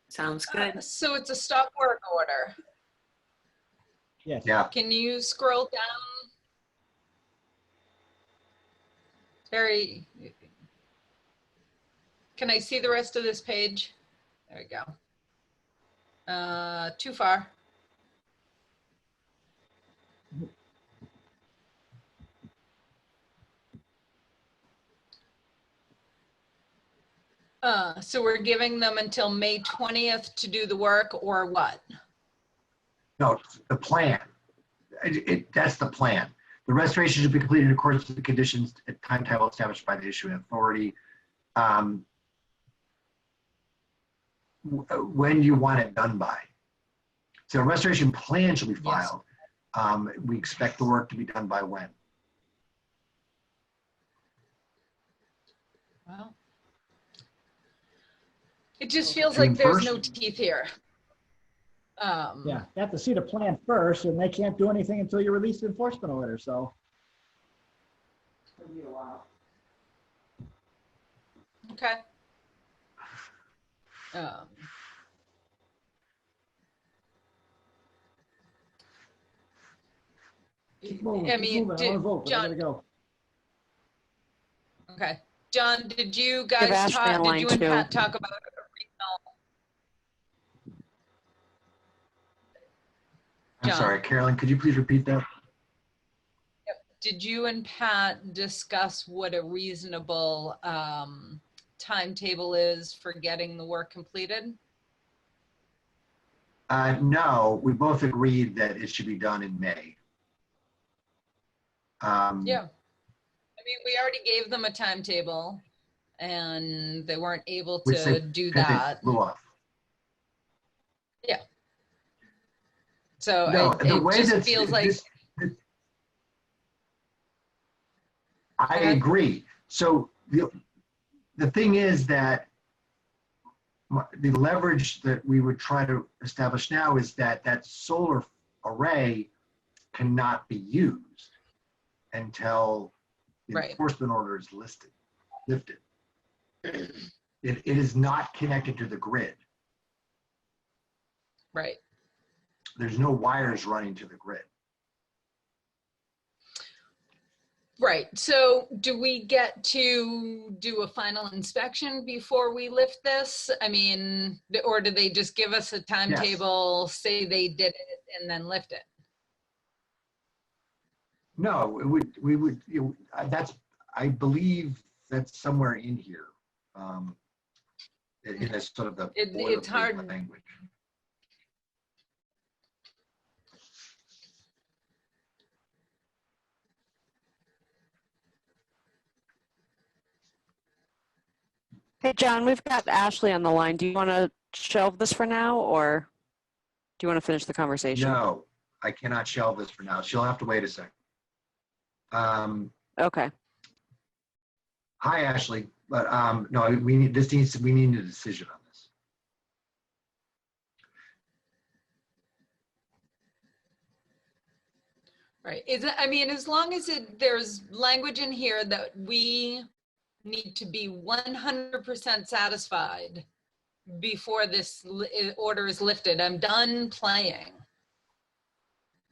Sounds good. So it's a stop work order. Yes. Yeah. Can you scroll down? Can I see the rest of this page? There we go. Too far. So we're giving them until May 20th to do the work, or what? No, the plan. That's the plan. The restoration should be completed in accordance with the conditions at timetable established by the issuing authority. When do you want it done by? So a restoration plan should be filed. We expect the work to be done by when? Well, it just feels June like there's 1st? no teeth here. Yeah, you have to see the plan first, and they can't do anything until you release the enforcement order, so. It'll be a while. Okay. Um, Keep moving, I keep mean, moving. I want to vote, but I John, gotta go. okay. John, did you Give guys Ashley talk, a did line you and too. Pat talk about I'm John. sorry, Carolyn, could you please repeat that? Did you and Pat discuss what a reasonable timetable is for getting the work completed? No, we both agreed that it should be done in May. Yeah. I mean, we already gave them a timetable and they weren't able Which to they do they that. blew off. Yeah. So No, the it way just that feels like, I ahead. agree. So the thing is that the leverage that we would try to establish now is that that solar array cannot be used until the Right. enforcement order is lifted. It is not connected to the grid. right. There's no wires running to the grid. Right. So do we get to do a final inspection before we lift this? I mean, or do they just give us a timetable, say they did it and then lift it? No, that's, I believe that's somewhere in here. In this sort of the It's boilerplate hard. language. Hey, John, we've got Ashley on the line. Do you want to shelve this for now, or do you want to finish the conversation? No, I cannot shelve this for now. She'll have to wait a second. Okay. Hi, Ashley, but no, we need a decision on this. Right. I mean, as long as there's language in here that we need to be 100% satisfied before this order is lifted. I'm done playing.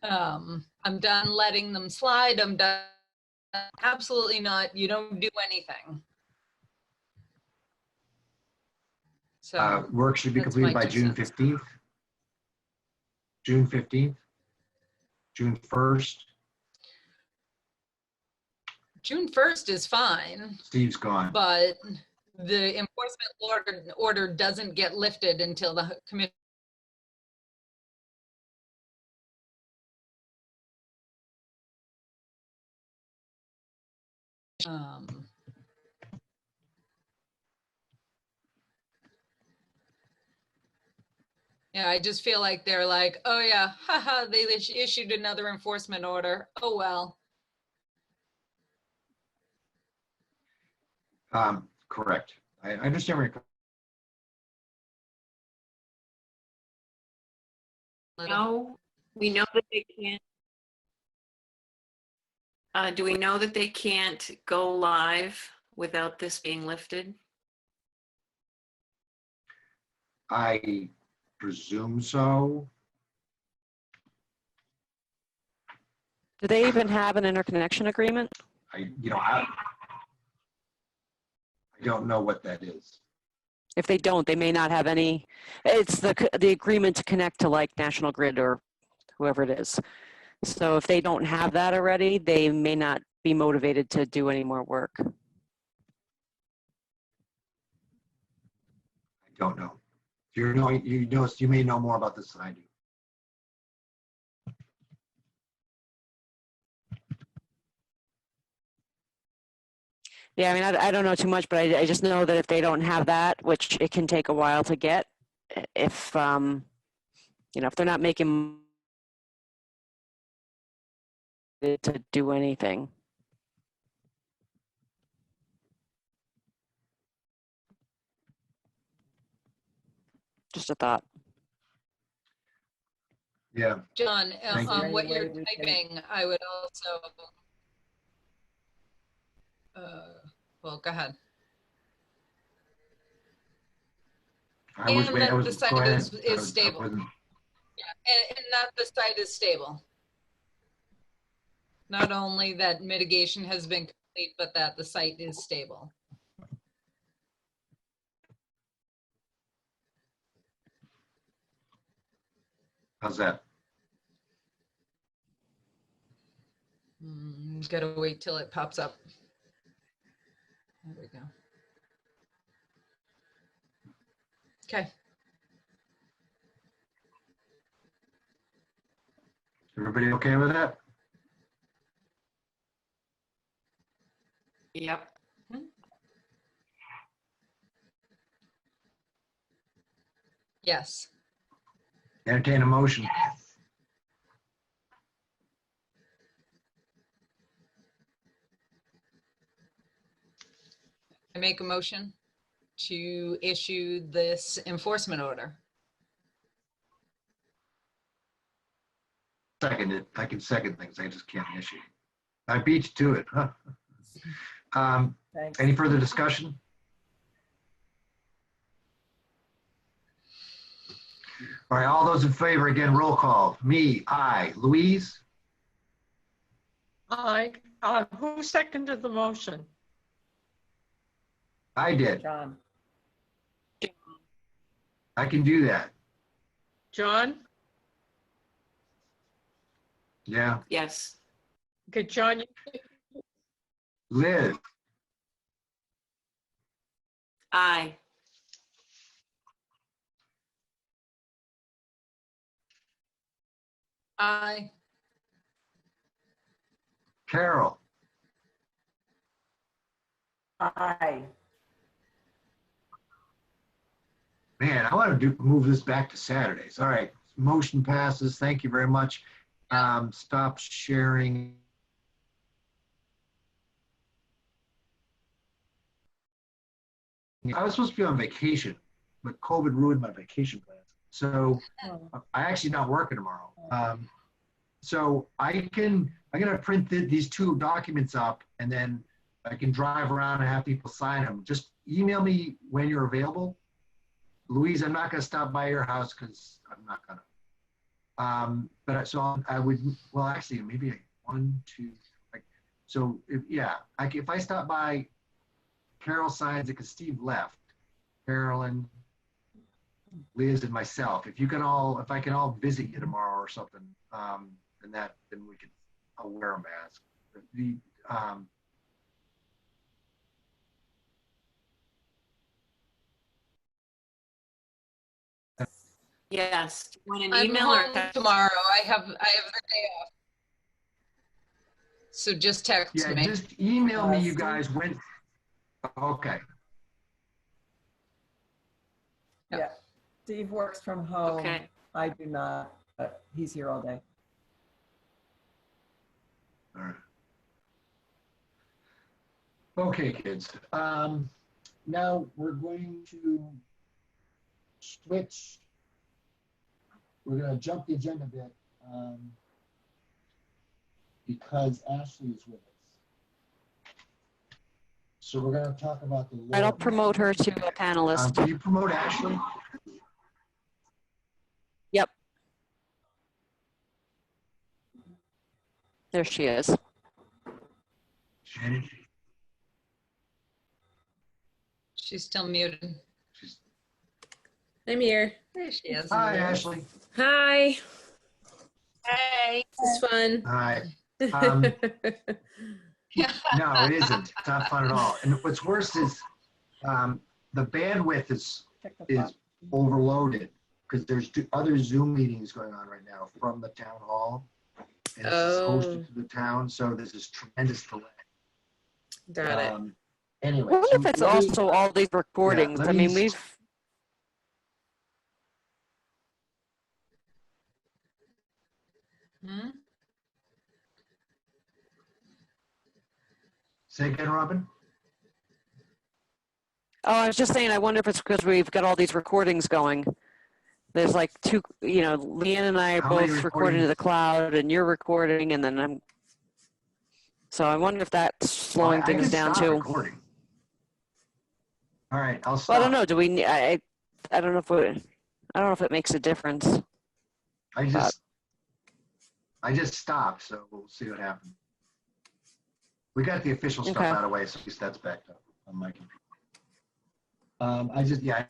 I'm done letting them slide. I'm done. Absolutely not. You don't do anything. So Work should be that's completed my by 2 June cents. 15th. June 15th, June 1st. June 1st is fine, Steve's gone. but the enforcement order doesn't get lifted until the commission. Yeah, I just feel like they're like, oh yeah, haha, they issued another enforcement order. Oh well. Correct. I understand where you're No, we know that they can't. Do we know that they can't go live without this being lifted? I presume so. Do they even have an interconnection agreement? I don't know what that is. If they don't, they may not have any. It's the agreement to connect to like National Grid or whoever it is. So if they don't have that already, they may not be motivated to do any more work. I don't know. You may know more about this than I do. Yeah, I mean, I don't know too much, but I just know that if they don't have that, which it can take a while to get, if if they're not making to do anything. Just a thought. Yeah. John, Thank you. on what you're Any way we can- typing, I would also, well, go ahead. I was And waiting. that the site Go ahead. is stable. wasn't- And that the site is stable. Not only that mitigation has been complete, but that the site is stable. How's that? Gotta wait till it pops up. There we go. Okay. Everybody okay with that? Yep. Yes. Entertain a motion. I make a motion to issue this enforcement order. Second it. I can second things. I just can't issue. I beat you to it, huh? Thanks. Any further discussion? All right, all those in favor, again, roll call. Me, aye. Louise? Aye. Who seconded the motion? I did. John, I can do that. John? Yeah. Yes. Okay, John, Liz? Aye. Aye. Carol? aye. Man, I want to move this back to Saturdays. All right, motion passes. Thank you very much. Stop sharing. I was supposed to be on vacation, but COVID ruined my vacation plans. So I actually not working tomorrow. So I'm gonna print these two documents up, and then I can drive around and have people sign them. Just email me when you're available. Louise, I'm not gonna stop by your house because I'm not gonna. So I would, well, actually, maybe one, two, like, so if I stop by, Carol signs it because Steve left. Carolyn, Liz, and myself. If I can all visit you tomorrow or something, then we could. I'll wear a mask. Yes. Do you want an I'm email or home text? tomorrow. I have the day off. So just text Yeah, me. just email me, you Steve? guys, when. Okay. Yeah, Steve works from home. Okay. I do not, but he's here all day. All right. Okay, kids. Now we're going to switch. We're going to jump the agenda a bit because Ashley is with us. So we're going to talk about the. Right, I'll promote her to a Can panelist. you promote Ashley? Yep. There she is. Shannon? She's still muted. I'm here. There she is. Hi, Ashley. Hi. Hey. This is fun. Hi. No, it isn't. It's not fun at all. And what's worse is the bandwidth is Check the box. overloaded because there's other Zoom meetings going on right now from the town hall. And this is hosted to the town, so there's this tremendous delay. Got it. Anyway. I wonder if so it's let me- also all these recordings. let I me mean, we've, Hmm? Say again, Robin? Oh, I was just saying, I wonder if it's because we've got all these recordings going. There's like two, Leanne and I are How many both recording to the cloud and you're recording and then so I wonder if that's slowing I things can down stop too. recording. All right, I'll stop. Well, I don't know. Do we, I don't know if I don't know if it makes a difference. I just stopped, so we'll see what happens. We got the official stuff Okay. out of the way, so at least that's backed up on my computer. I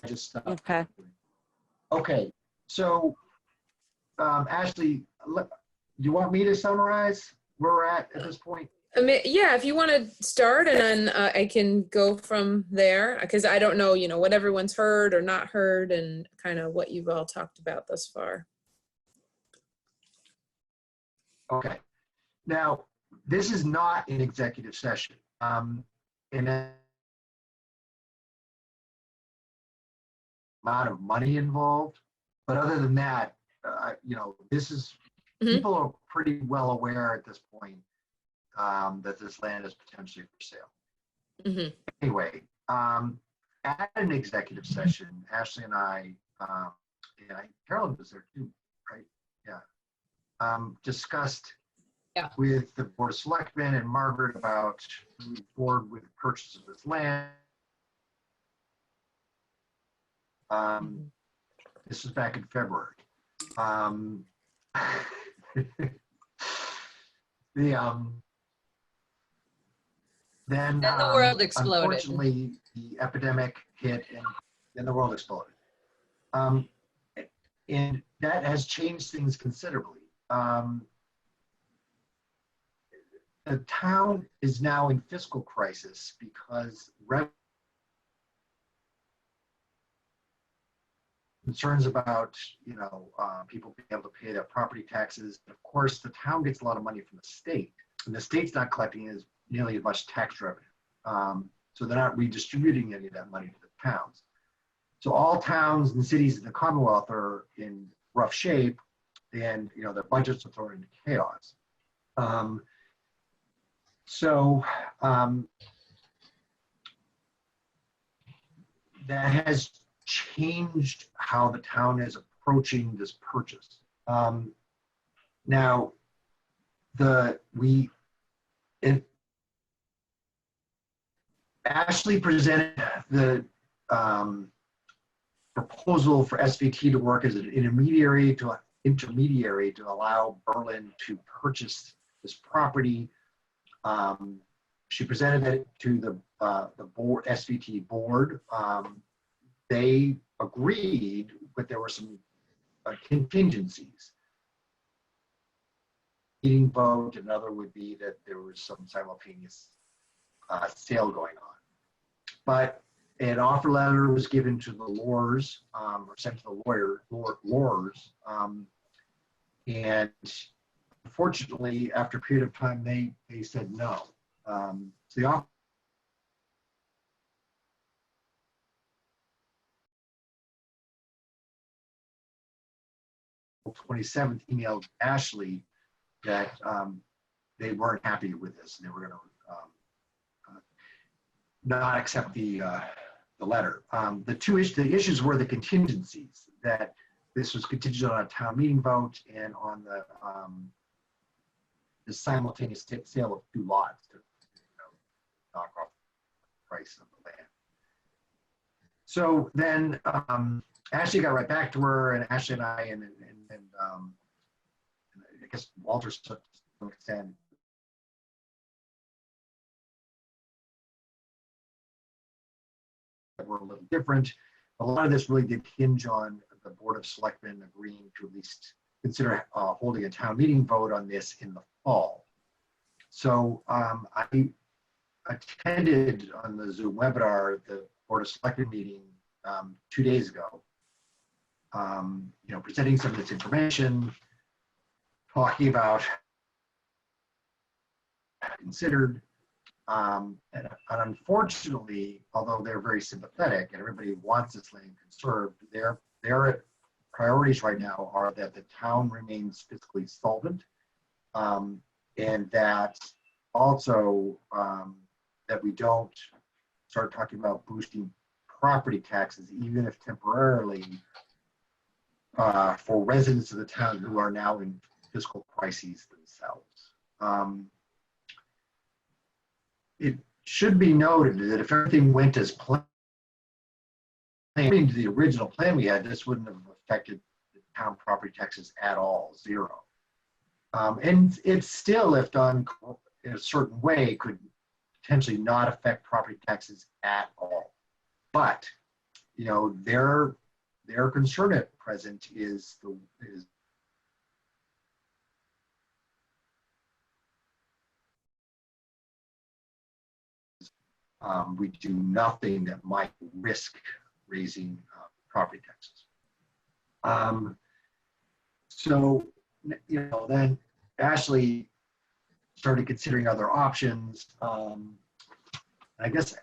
just stopped. Okay. Okay, so Ashley, do you want me to summarize where we're at this point? Yeah, if you want to start and then I can go from there because I don't know, what everyone's heard or not heard and kind of what you've all talked about thus far. Okay. Now, this is not an executive session. And amount of money involved, but other than that, this is people are pretty well aware at this point that this land is potentially for sale. Anyway, at an executive session, Ashley and I, Carolyn was there too, right? Yeah. Discussed with the Board of Selectmen and Margaret about moving forward with the purchase of this land. This was back in February. Then the world exploded. Unfortunately, the epidemic hit and then the world exploded. And that has changed things considerably. The town is now in fiscal crisis because concerns about people being able to pay their property taxes. Of course, the town gets a lot of money from the state, and the state's not collecting nearly as much tax revenue. So they're not redistributing any of that money to the towns. So all towns and cities in the Commonwealth are in rough shape, and their budgets are thrown into chaos. That has changed how the town is approaching this purchase. Now, Ashley presented the proposal for SVT to work as an intermediary to allow Berlin to purchase this property. She presented it to the board, SVT board. They agreed, but there were some contingencies. Meeting vote, another would be that there was some simultaneous sale going on. But an offer letter was given to the lawyers, or sent to the lawyers, and unfortunately, after a period of time, they said no. So the offer 27th emailed Ashley that they weren't happy with this and they were going to not accept the letter. The issues were the contingencies, that this was contingent on a town meeting vote and on the simultaneous sale of 2 lots to knock off the price of the land. So then Ashley got right back to her, and Ashley and I, and I guess Walter took some extent, that were a little different. A lot of this really did hinge on the Board of Selectmen agreeing to at least consider holding a town meeting vote on this in the fall. So I attended on the Zoom webinar the Board of Selectmen meeting 2 days ago, presenting some of this information, talking about considered, and unfortunately, although they're very sympathetic and everybody wants this land conserved, their priorities right now are that the town remains fiscally solvent, and that also that we don't start talking about boosting property taxes, even if temporarily, for residents of the town who are now in fiscal crises themselves. It should be noted that if everything went as planned, according to the original plan we had, this wouldn't have affected the town property taxes at all, zero. And it still, if done in a certain way, could potentially not affect property taxes at all. But, you know, their concern at present is we do nothing that might risk raising property taxes. So, you know, then Ashley started considering other options. I guess,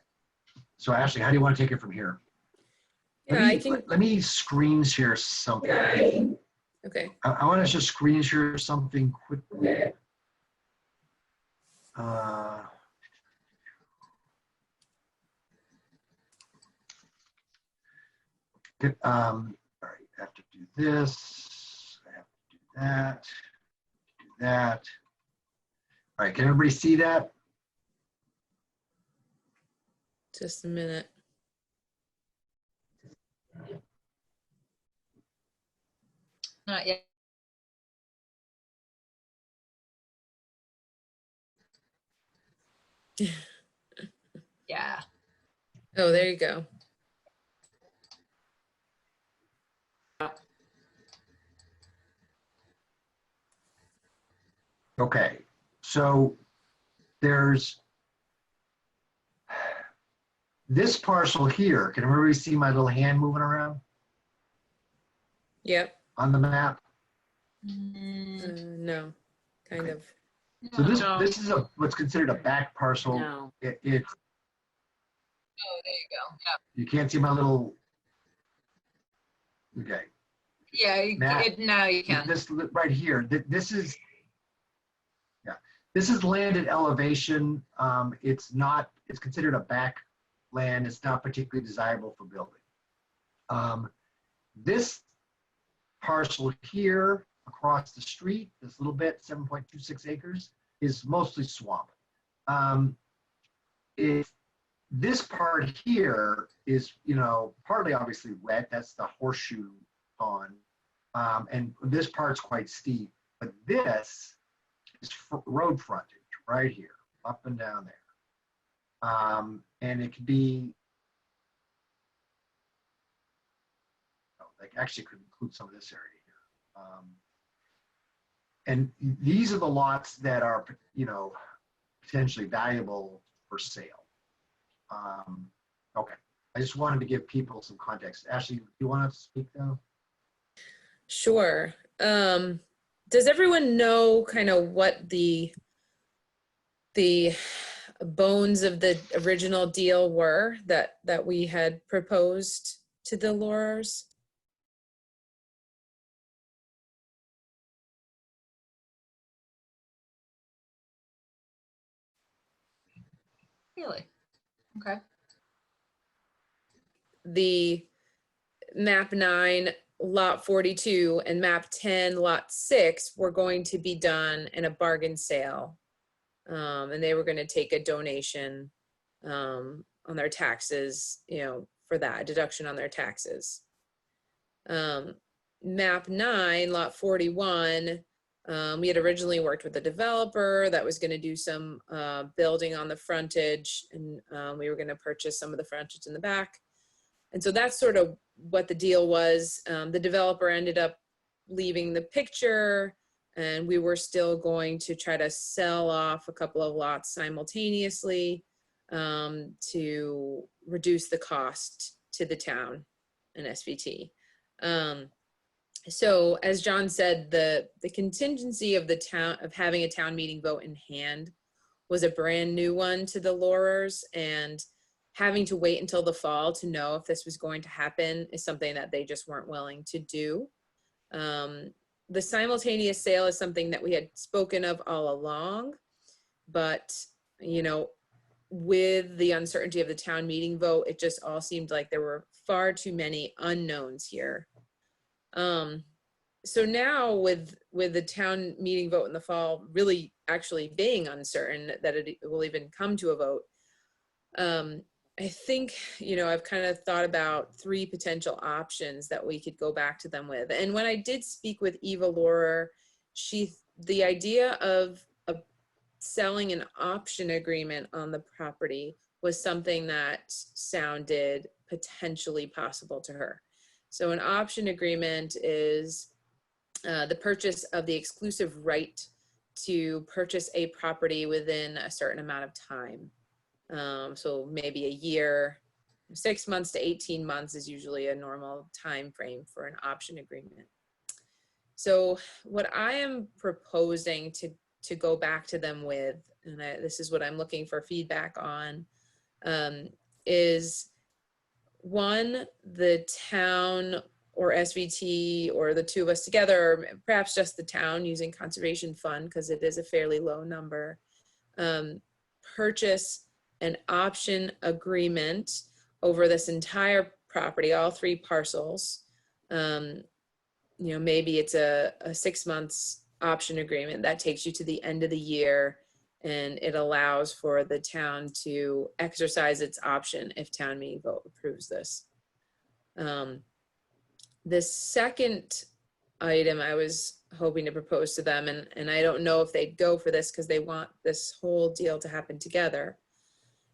so Ashley, how do you want to take it from here? Yeah, Let me screen share something. Okay. I want to just screen share something quickly. All right, I have to do this. I have to do that. Do that. All right, can everybody see that? Just a minute. Not yet. Yeah. Oh, there you go. Okay, so there's this parcel here. Can everybody see my little hand moving around Yep. on the map? No, kind Okay. of. So No. this is what's considered a back parcel. No. It's Oh, there you go. Yeah. you can't see my little. Okay. Yeah, Now- now you can. This right here. This is. Yeah, this is land at elevation. It's not. It's considered a back land. It's not particularly desirable for building. This parcel here across the street, this little bit, 7.26 acres, is mostly swamp. If this part here is, you know, partly obviously wet, that's the horseshoe pond, and this part's quite steep, but this is road frontage right here, up and down there. And it could be, like actually could include some of this area here. And these are the lots that are, you know, potentially valuable for sale. Okay, I just wanted to give people some context. Ashley, do you want to speak now? Sure. Does everyone know kind of what the bones of the original deal were that we had proposed to the Laurers? Really? Okay. The map 9 lot 42 and map 10 lot 6 were going to be done in a bargain sale, and they were going to take a donation on their taxes, you know, for that, a deduction on their taxes. Map 9 lot 41, we had originally worked with a developer that was going to do some building on the frontage, and we were going to purchase some of the frontage in the back. And so that's sort of what the deal was. The developer ended up leaving the picture, and we were still going to try to sell off a couple of lots simultaneously to reduce the cost to the town and SVT. So as John said, the contingency of the town, of having a town meeting vote in hand, was a brand new one to the Laurers, and having to wait until the fall to know if this was going to happen is something that they just weren't willing to do. The simultaneous sale is something that we had spoken of all along, but, you know, with the uncertainty of the town meeting vote, it just all seemed like there were far too many unknowns here. So now with the town meeting vote in the fall really actually being uncertain that it will even come to a vote, I think, you know, I've kind of thought about 3 potential options that we could go back to them with. And when I did speak with Eva Laurer, the idea of selling an option agreement on the property was something that sounded potentially possible to her. So an option agreement is the purchase of the exclusive right to purchase a property within a certain amount of time. So maybe a year, 6 months to 18 months is usually a normal time frame for an option agreement. So what I am proposing to go back to them with, and this is what I'm looking for feedback on, is 1, the town or SVT or the 2 of us together, or perhaps just the town using conservation fund because it is a fairly low number, purchase an option agreement over this entire property, all 3 parcels. You know, maybe it's a 6 months option agreement that takes you to the end of the year, and it allows for the town to exercise its option if town meeting vote approves this. The second item I was hoping to propose to them, and I don't know if they'd go for this because they want this whole deal to happen together,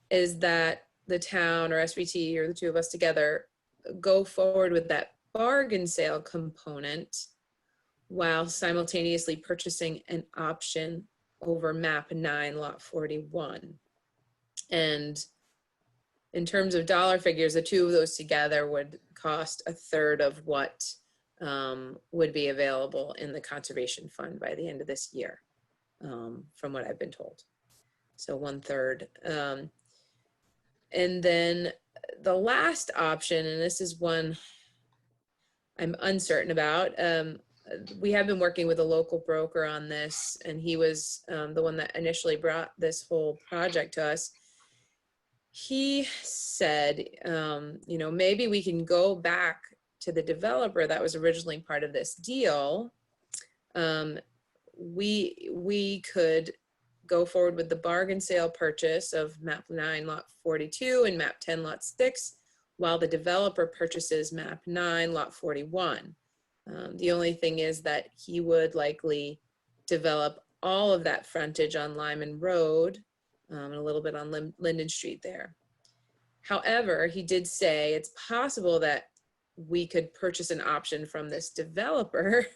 is that the town or SVT or the 2 of us together go forward with that bargain sale component while simultaneously purchasing an option over map 9 lot 41. And in terms of dollar figures, the 2 of those together would cost 1/3 of what would be available in the conservation fund by the end of this year, from what I've been told. So 1/3. And then the last option, and this is one I'm uncertain about, we have been working with a local broker on this, and he was the one that initially brought this whole project to us. He said, you know, maybe we can go back to the developer that was originally part of this deal. We could go forward with the bargain sale purchase of map 9 lot 42 and map 10 lot 6, while the developer purchases map 9 lot 41. The only thing is that he would likely develop all of that frontage on Lyman Road, and a little bit on Linden Street there. However, he did say it's possible that we could purchase an option from this developer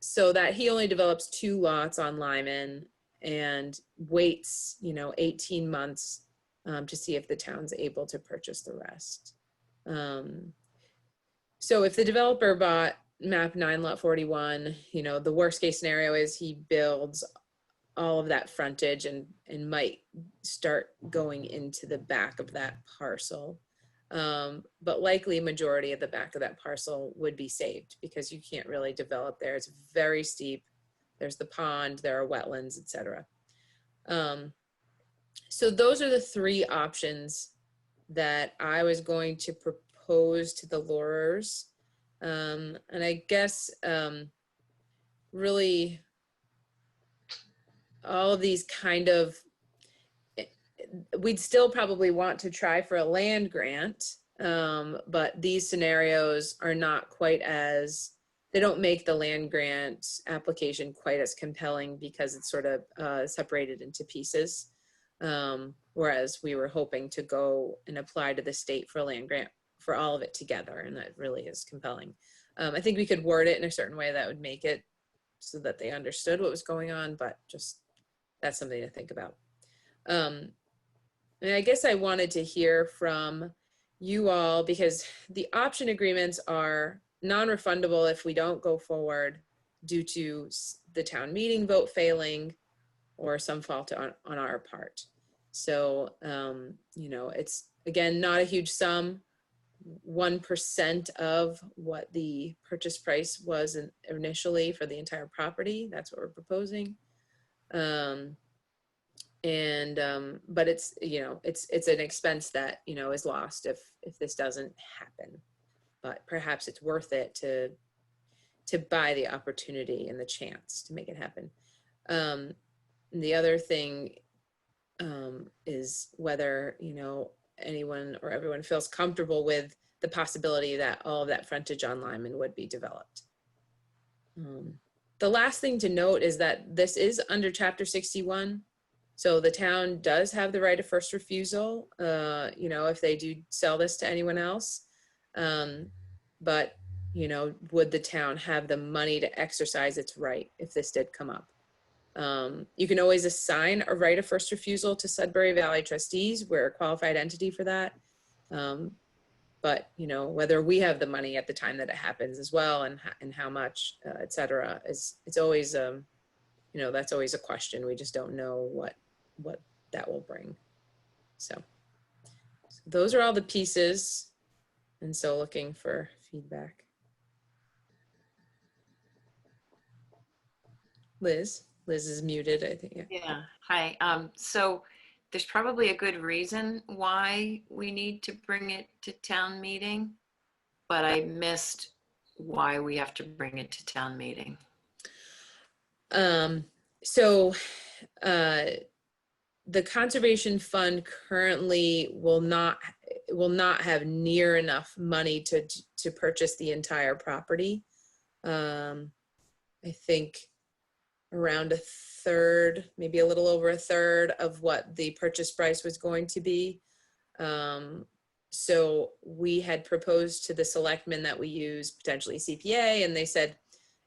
so that he only develops 2 lots on Lyman and waits, you know, 18 months to see if the town's able to purchase the rest. So if the developer bought map 9 lot 41, you know, the worst case scenario is he builds all of that frontage and might start going into the back of that parcel. But likely a majority of the back of that parcel would be saved because you can't really develop there. It's very steep. There's the pond, there are wetlands, etc. So those are the 3 options that I was going to propose to the Laurers. And I guess really all of these kind of, we'd still probably want to try for a land grant, but these scenarios are not quite as, they don't make the land grant application quite as compelling because it's sort of separated into pieces. Whereas we were hoping to go and apply to the state for a land grant for all of it together, and that really is compelling. I think we could word it in a certain way that would make it so that they understood what was going on, but just that's something to think about. And I guess I wanted to hear from you all because the option agreements are non-refundable if we don't go forward due to the town meeting vote failing or some fault on our part. So, you know, it's, again, not a huge sum, 1% of what the purchase price was initially for the entire property. That's what we're proposing. but it's, it's an expense that, is lost if this doesn't happen. But perhaps it's worth it to buy the opportunity and the chance to make it happen. The other thing is whether, anyone or everyone feels comfortable with the possibility that all of that frontage on Lyman would be developed. The last thing to note is that this is under Chapter 61. So the town does have the right of first refusal, if they do sell this to anyone else. But, would the town have the money to exercise its right if this did come up? You can always assign a right of first refusal to Sudbury Valley trustees. We're a qualified entity for that. But, whether we have the money at the time that it happens as well and how much, et cetera, it's always, that's always a question. We just don't know what that will bring. So those are all the pieces. And so looking for feedback. Liz is muted, I think. Yeah, hi. So there's probably a good reason why we need to bring it to town meeting, but I missed why we have to bring it to town meeting. The Conservation Fund currently will not have near enough money to purchase the entire property. I think around a third, maybe a little over a third of what the purchase price was going to be. So we had proposed to the selectmen that we use potentially CPA, and they said,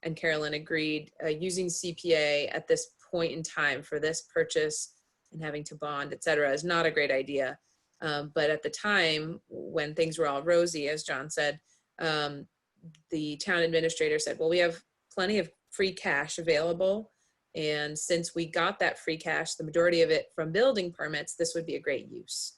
and Carolyn agreed, using CPA at this point in time for this purchase and having to bond, et cetera, is not a great idea. But at the time when things were all rosy, as John said, the town administrator said, well, we have plenty of free cash available. And since we got that free cash, the majority of it from building permits, this would be a great use.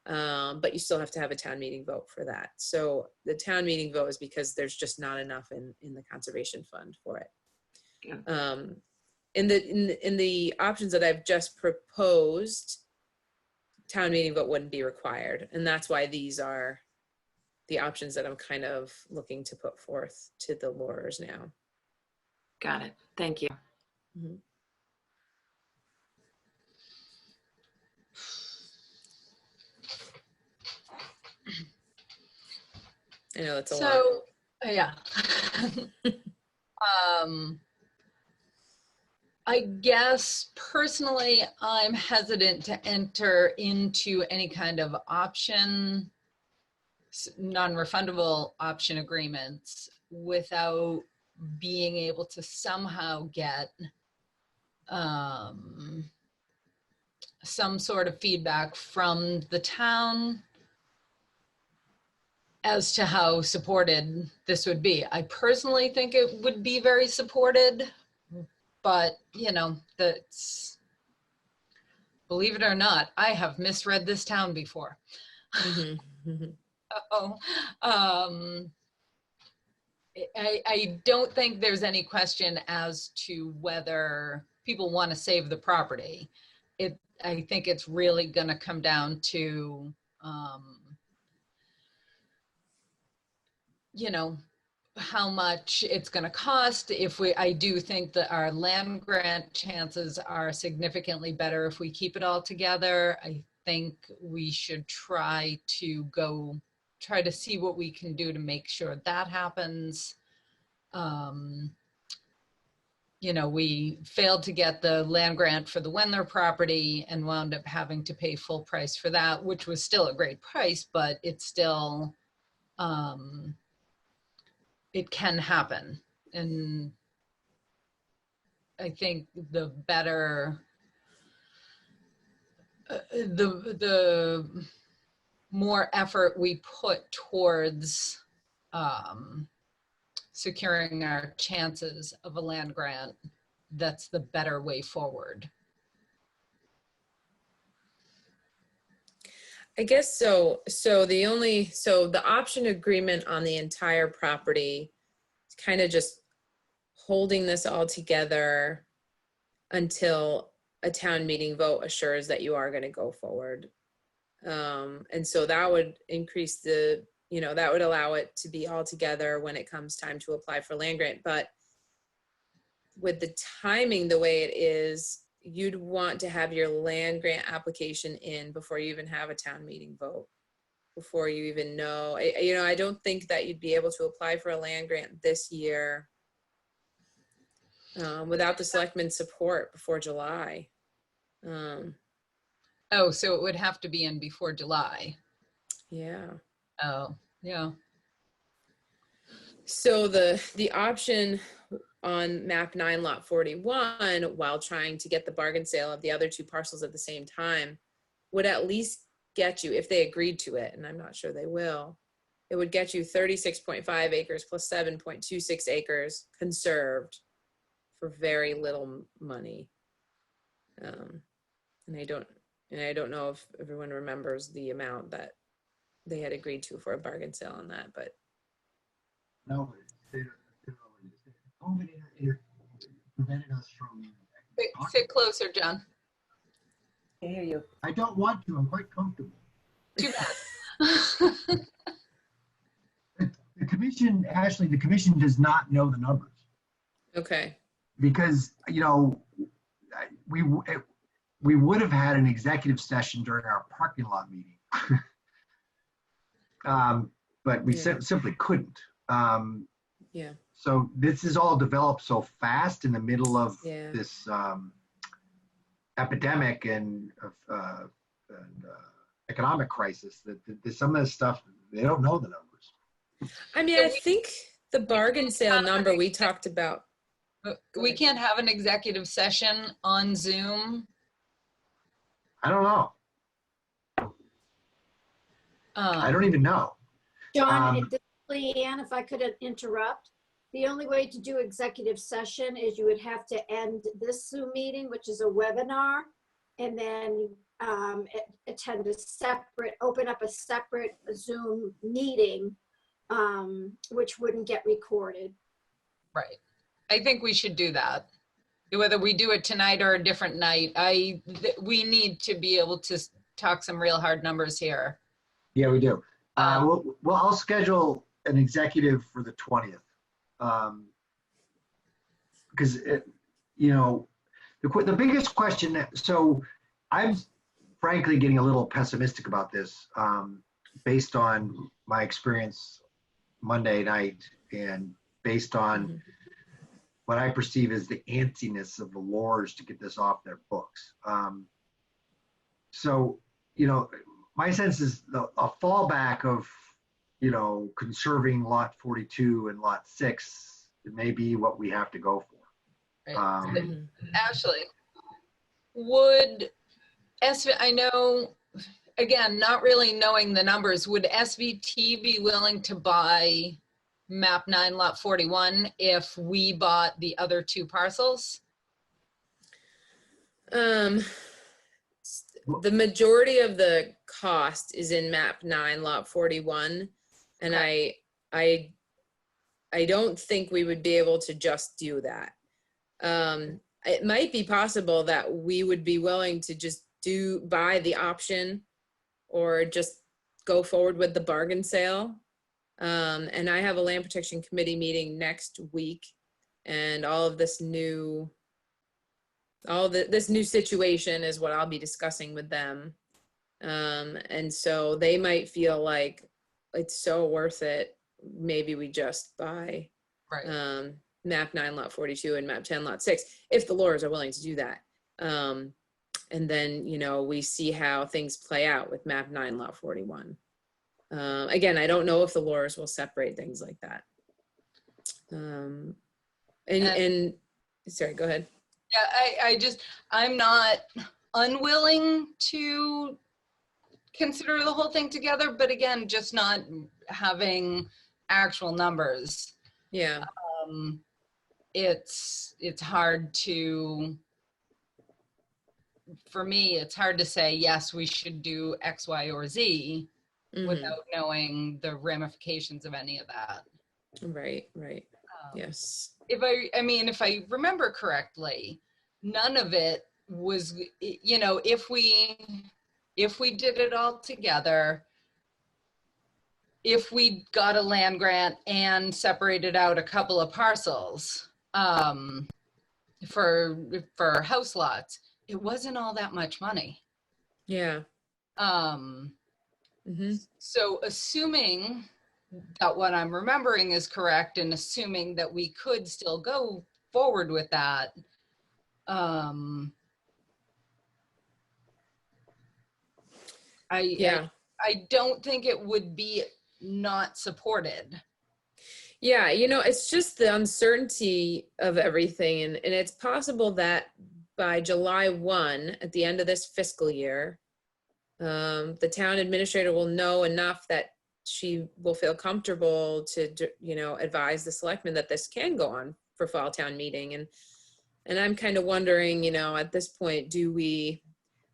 But you still have to have a town meeting vote for that. So the town meeting vote is because there's just not enough in the conservation fund for it. Yeah. In the options that I've just proposed, town meeting vote wouldn't be required. And that's why these are the options that I'm kind of looking to put forth to the lawyers now. Got it. Thank you. Mm-hmm. I know that's a lot. So, yeah. I guess personally, I'm hesitant to enter into any kind of option, non-refundable option agreements without being able to somehow get some sort of feedback from the town as to how supported this would be. I personally think it would be very supported, but that's, believe it or not, I have misread this town before. Mm-hmm. So, I don't think there's any question as to whether people want to save the property. I think it's really going to come down to, how much it's going to cost. I do think that our land grant chances are significantly better if we keep it all together. I think we should try to see what we can do to make sure that happens. We failed to get the land grant for the Wendler property and wound up having to pay full price for that, which was still a great price, but it's still, it can happen. And I think the better, the more effort we put towards securing our chances of a land grant, that's the better way forward. I guess so. So the option agreement on the entire property is kind of just holding this all together until a town meeting vote assures that you are going to go forward. And so that would increase the, that would allow it to be all together when it comes time to apply for land grant. But with the timing the way it is, you'd want to have your land grant application in before you even have a town meeting vote, before you even know. I don't think that you'd be able to apply for a land grant this year without the selectmen's support before July. Oh, so it would have to be in before July. Yeah. Oh, yeah. So the option on map 9 lot 41, while trying to get the bargain sale of the other 2 parcels at the same time, would at least get you, if they agreed to it, and I'm not sure they will, it would get you 36.5 acres plus 7.26 acres conserved for very little money. And I don't know if everyone remembers the amount that they had agreed to for a bargain sale on that, but No, COVID prevented us from. Sit closer, John. I hear you. I don't want to. I'm quite comfortable. Too bad. The commission, Ashley, the commission does not know the numbers okay. because, we would have had an executive session during our parking lot meeting. But we simply couldn't. Yeah. So this is all developed so fast in the middle of this epidemic and economic crisis that some of this stuff, they don't know the numbers. I mean, I think the bargain sale number we talked about. We can't have an executive session on Zoom. I don't know. I don't even know. John, this is Leanne, if I could interrupt. The only way to do executive session is you would have to end this Zoom meeting, which is a webinar, and then open up a separate Zoom meeting, which wouldn't get recorded. Right. I think we should do that. Whether we do it tonight or a different night, we need to be able to talk some real hard numbers here. Yeah, we do. Well, I'll schedule an executive for the 20th. Because the biggest question, so I'm frankly getting a little pessimistic about this based on my experience Monday night and based on what I perceive as the antsiness of the lawyers to get this off their books. So, my sense is a fallback of, conserving lot 42 and lot 6 may be what we have to go for. Right. Ashley, I know, again, not really knowing the numbers, would SVT be willing to buy map 9 lot 41 if we bought the other 2 parcels? The majority of the cost is in map 9 lot 41, and I don't think we would be able to just do that. It might be possible that we would be willing to just buy the option or just go forward with the bargain sale. And I have a land protection committee meeting next week, and this new situation is what I'll be discussing with them. And so they might feel like it's so worth it. Maybe we just buy map 9 lot 42 and map 10 lot 6, if the lawyers are willing to do that. And then, we see how things play out with map 9 lot 41. Again, I don't know if the lawyers will separate things like that. And sorry, go ahead. Yeah, I'm not unwilling to consider the whole thing together, but again, just not having actual numbers. Yeah. It's hard for me, it's hard to say, yes, we should do X, Y, or Z without knowing the ramifications of any of that. Right. Yes. If I remember correctly, none of it was, you know, if we did it all together, if we got a land grant and separated out a couple of parcels for house lots, it wasn't all that much money. Yeah. So assuming that what I'm remembering is correct, and assuming that we could still go forward with that, I don't think it would be not supported. Yeah, you know, it's just the uncertainty of everything. And it's possible that by July 1, at the end of this fiscal year, the town administrator will know enough that she will feel comfortable to, you know, advise the selectmen that this can go on for fall town meeting. And I'm kind of wondering, you know, at this point, do we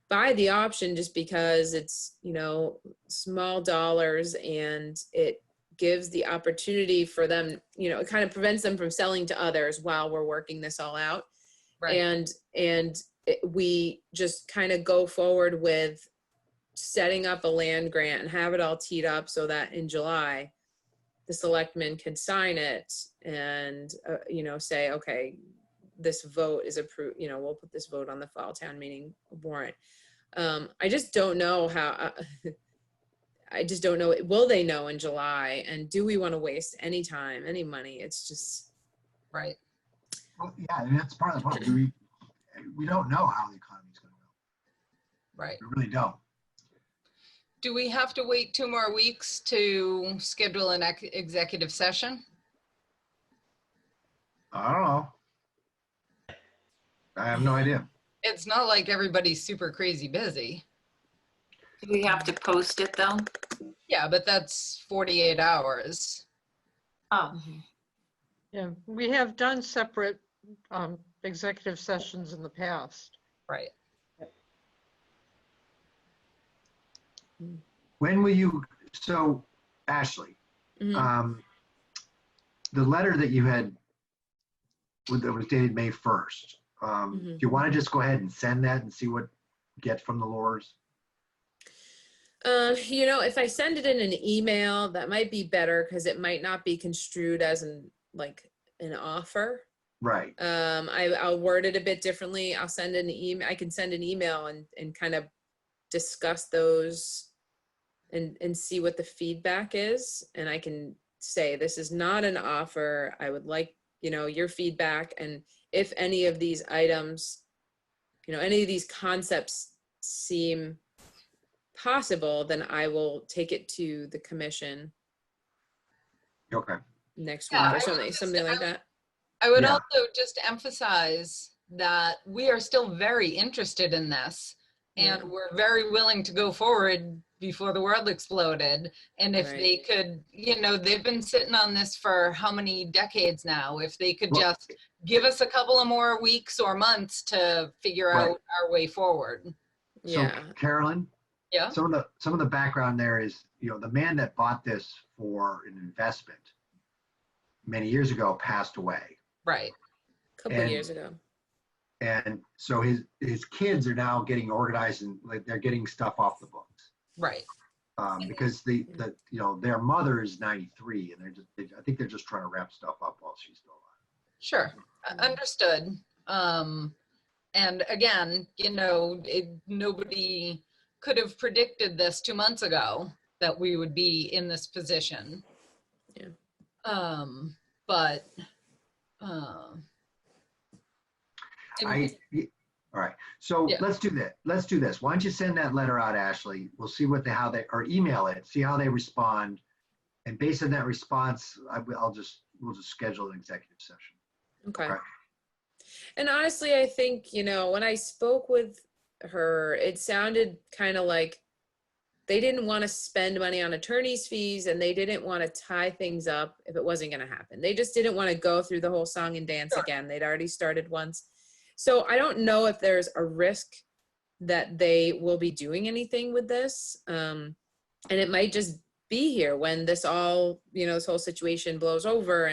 buy the option just because it's, you know, small dollars and it gives the opportunity for them, you know, it kind of prevents them from selling to others while we're working this all out. Right. We just kind of go forward with setting up a land grant and have it all teed up so that in July, the selectmen can sign it and, you know, say, okay, this vote is approved, you know, we'll put this vote on the fall town meeting warrant. I just don't know how, I just don't know, will they know in July? And do we want to waste any time, any money? It's just. Right. Well, yeah, I mean, that's part of the problem. We don't know how the economy's going to go. Right. We really don't. Do we have to wait 2 more weeks to schedule an executive session? I don't know. I have no idea. It's not like everybody's super crazy busy. Do we have to post it though? Yeah, but that's 48 hours. Oh, Yeah, we have done separate executive sessions in the past. Right. When will you, so Ashley, the letter that you had that was dated May 1st, do you want to just go ahead and send that and see what you get from the Lores? You know, if I send it in an email, that might be better because it might not be construed as an offer. Right. I'll word it a bit differently. I'll send an email. I can send an email and kind of discuss those and see what the feedback is. And I can say, this is not an offer. I would like, you know, your feedback. And if any of these items, you know, any of these concepts seem possible, then I will take it to the commission. Okay. Next week or something like that. I would also just emphasize that we are still very interested in this, and we're very willing to go forward before the world exploded. And if they could, you know, they've been sitting on this for how many decades now? If they could just give us a couple of more weeks or months to figure out our way forward. So Carolyn, yeah, some of the background there is, you know, the man that bought this for an investment many years ago passed away. Right. A couple of years ago. And so his kids are now getting organized and they're getting stuff off the books. Right. Because the you know, their mother is 93 and I think they're just trying to wrap stuff up while she's still alive. Sure. Understood. And again, you know, nobody could have predicted this 2 months ago that we would be in this position. Yeah. But all right. So let's do that. Let's do this. Why don't you send that letter out, Ashley? We'll see or email it, see how they respond. And based on that response, we'll just schedule an executive session. Okay. And honestly, I think, you know, when I spoke with her, it sounded kind of like they didn't want to spend money on attorney's fees and they didn't want to tie things up if it wasn't going to happen. They just didn't want to go through the whole song and dance again. They'd already started once. So I don't know if there's a risk that they will be doing anything with this. And it might just be here when this all, you know, this whole situation blows over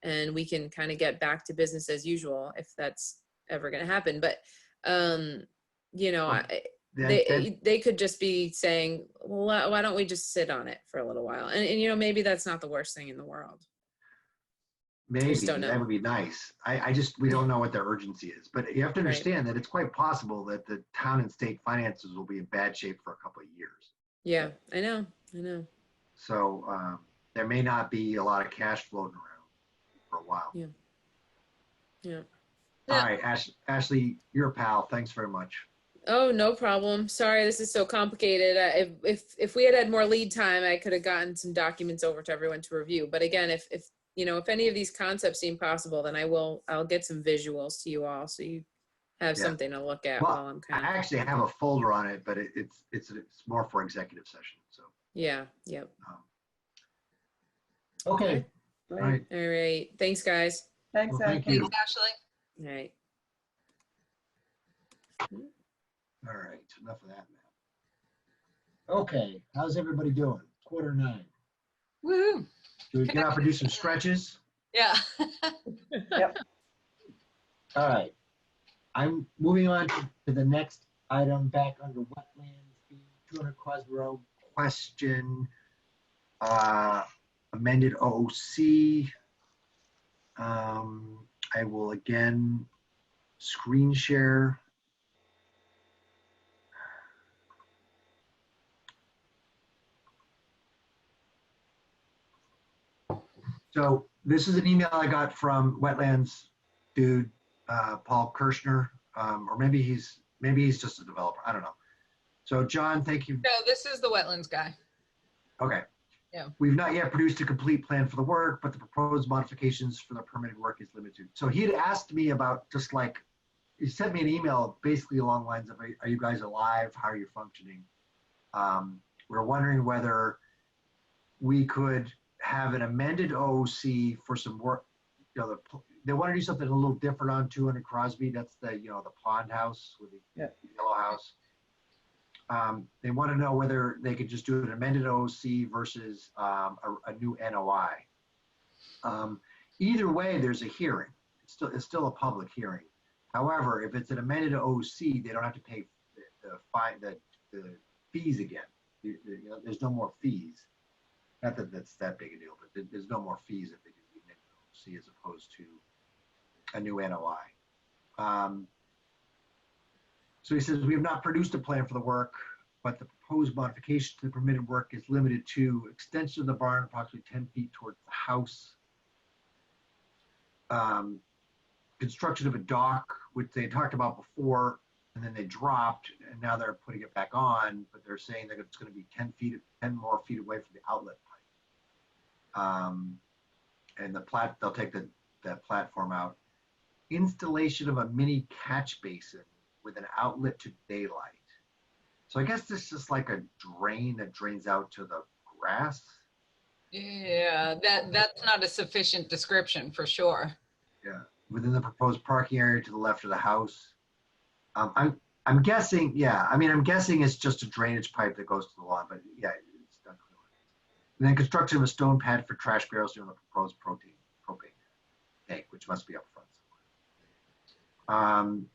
and we can kind of get back to business as usual if that's ever going to happen. But You know, Well, they could just be saying, well, why don't we just sit on it for a little while? And you know, maybe that's not the worst thing in the world. Maybe don't know. that would be nice. We don't know what their urgency is, but you have to Right. understand that it's quite possible that the town and state finances will be in bad shape for a couple of years. Yeah, I know. So there may not be a lot of cash floating around for a while. Yeah. All right, Ashley, you're a pal. Thanks very much. Oh, no problem. Sorry, this is so complicated. If we had had more lead time, I could have gotten some documents over to everyone to review. But again, if you know, if any of these concepts seem possible, then I'll get some visuals to you all so you have Yeah. something to look at Well, while I'm I kind of. actually have a folder on it, but it's more for executive session. So Yeah. Yep. okay. All right. All right. Thanks, guys. Thanks, Well, thank Ashley. you. Ashley. All right. All right. Enough of that now. Okay. How's everybody doing? 8:45. Woo. Should we get up and do some stretches? Yeah. All right. I'm moving on to the next item back under wetlands, 200 Crosby Road question, amended OOC. I will again screen share. So this is an email I got from Wetlands dude, Paul Kirshner, or maybe he's just a developer. I don't know. So John, thank you. No, this is the wetlands guy. Okay. Yeah. We've not yet produced a complete plan for the work, but the proposed modifications for the permitted work is limited. So he had asked me about just like, he sent me an email basically along the lines of, are you guys alive? How are you functioning? We're wondering whether we could have an amended OOC for some work. You know, they want to do something a little different on 200 Crosby. That's the, you know, the pond house with the yellow house. They want to know whether they could just do an amended OOC versus a new NOI. Either way, there's a hearing. It's still a public hearing. However, if it's an amended OOC, they don't have to pay the fees again. You know, there's no more fees. Not that that's that big a deal, but there's no more fees if they do the amended OOC as opposed to a new NOI. So he says, we have not produced a plan for the work, but the proposed modification to the permitted work is limited to extension of the barn approximately 10 feet towards the house, construction of a dock, which they talked about before, and then they dropped, and now they're putting it back on, but they're saying that it's going to be 10 more feet away from the outlet pipe. And they'll take that platform out. Installation of a mini catch basin with an outlet to daylight. So I guess this is like a drain that drains out to the grass. Yeah, that's not a sufficient description for sure. Yeah, within the proposed parking area to the left of the house. I'm guessing, yeah. I mean, I'm guessing it's just a drainage pipe that goes to the lawn, but yeah, it's done clearly. And then construction of a stone pad for trash barrels near the proposed propane tank, which must be up front somewhere.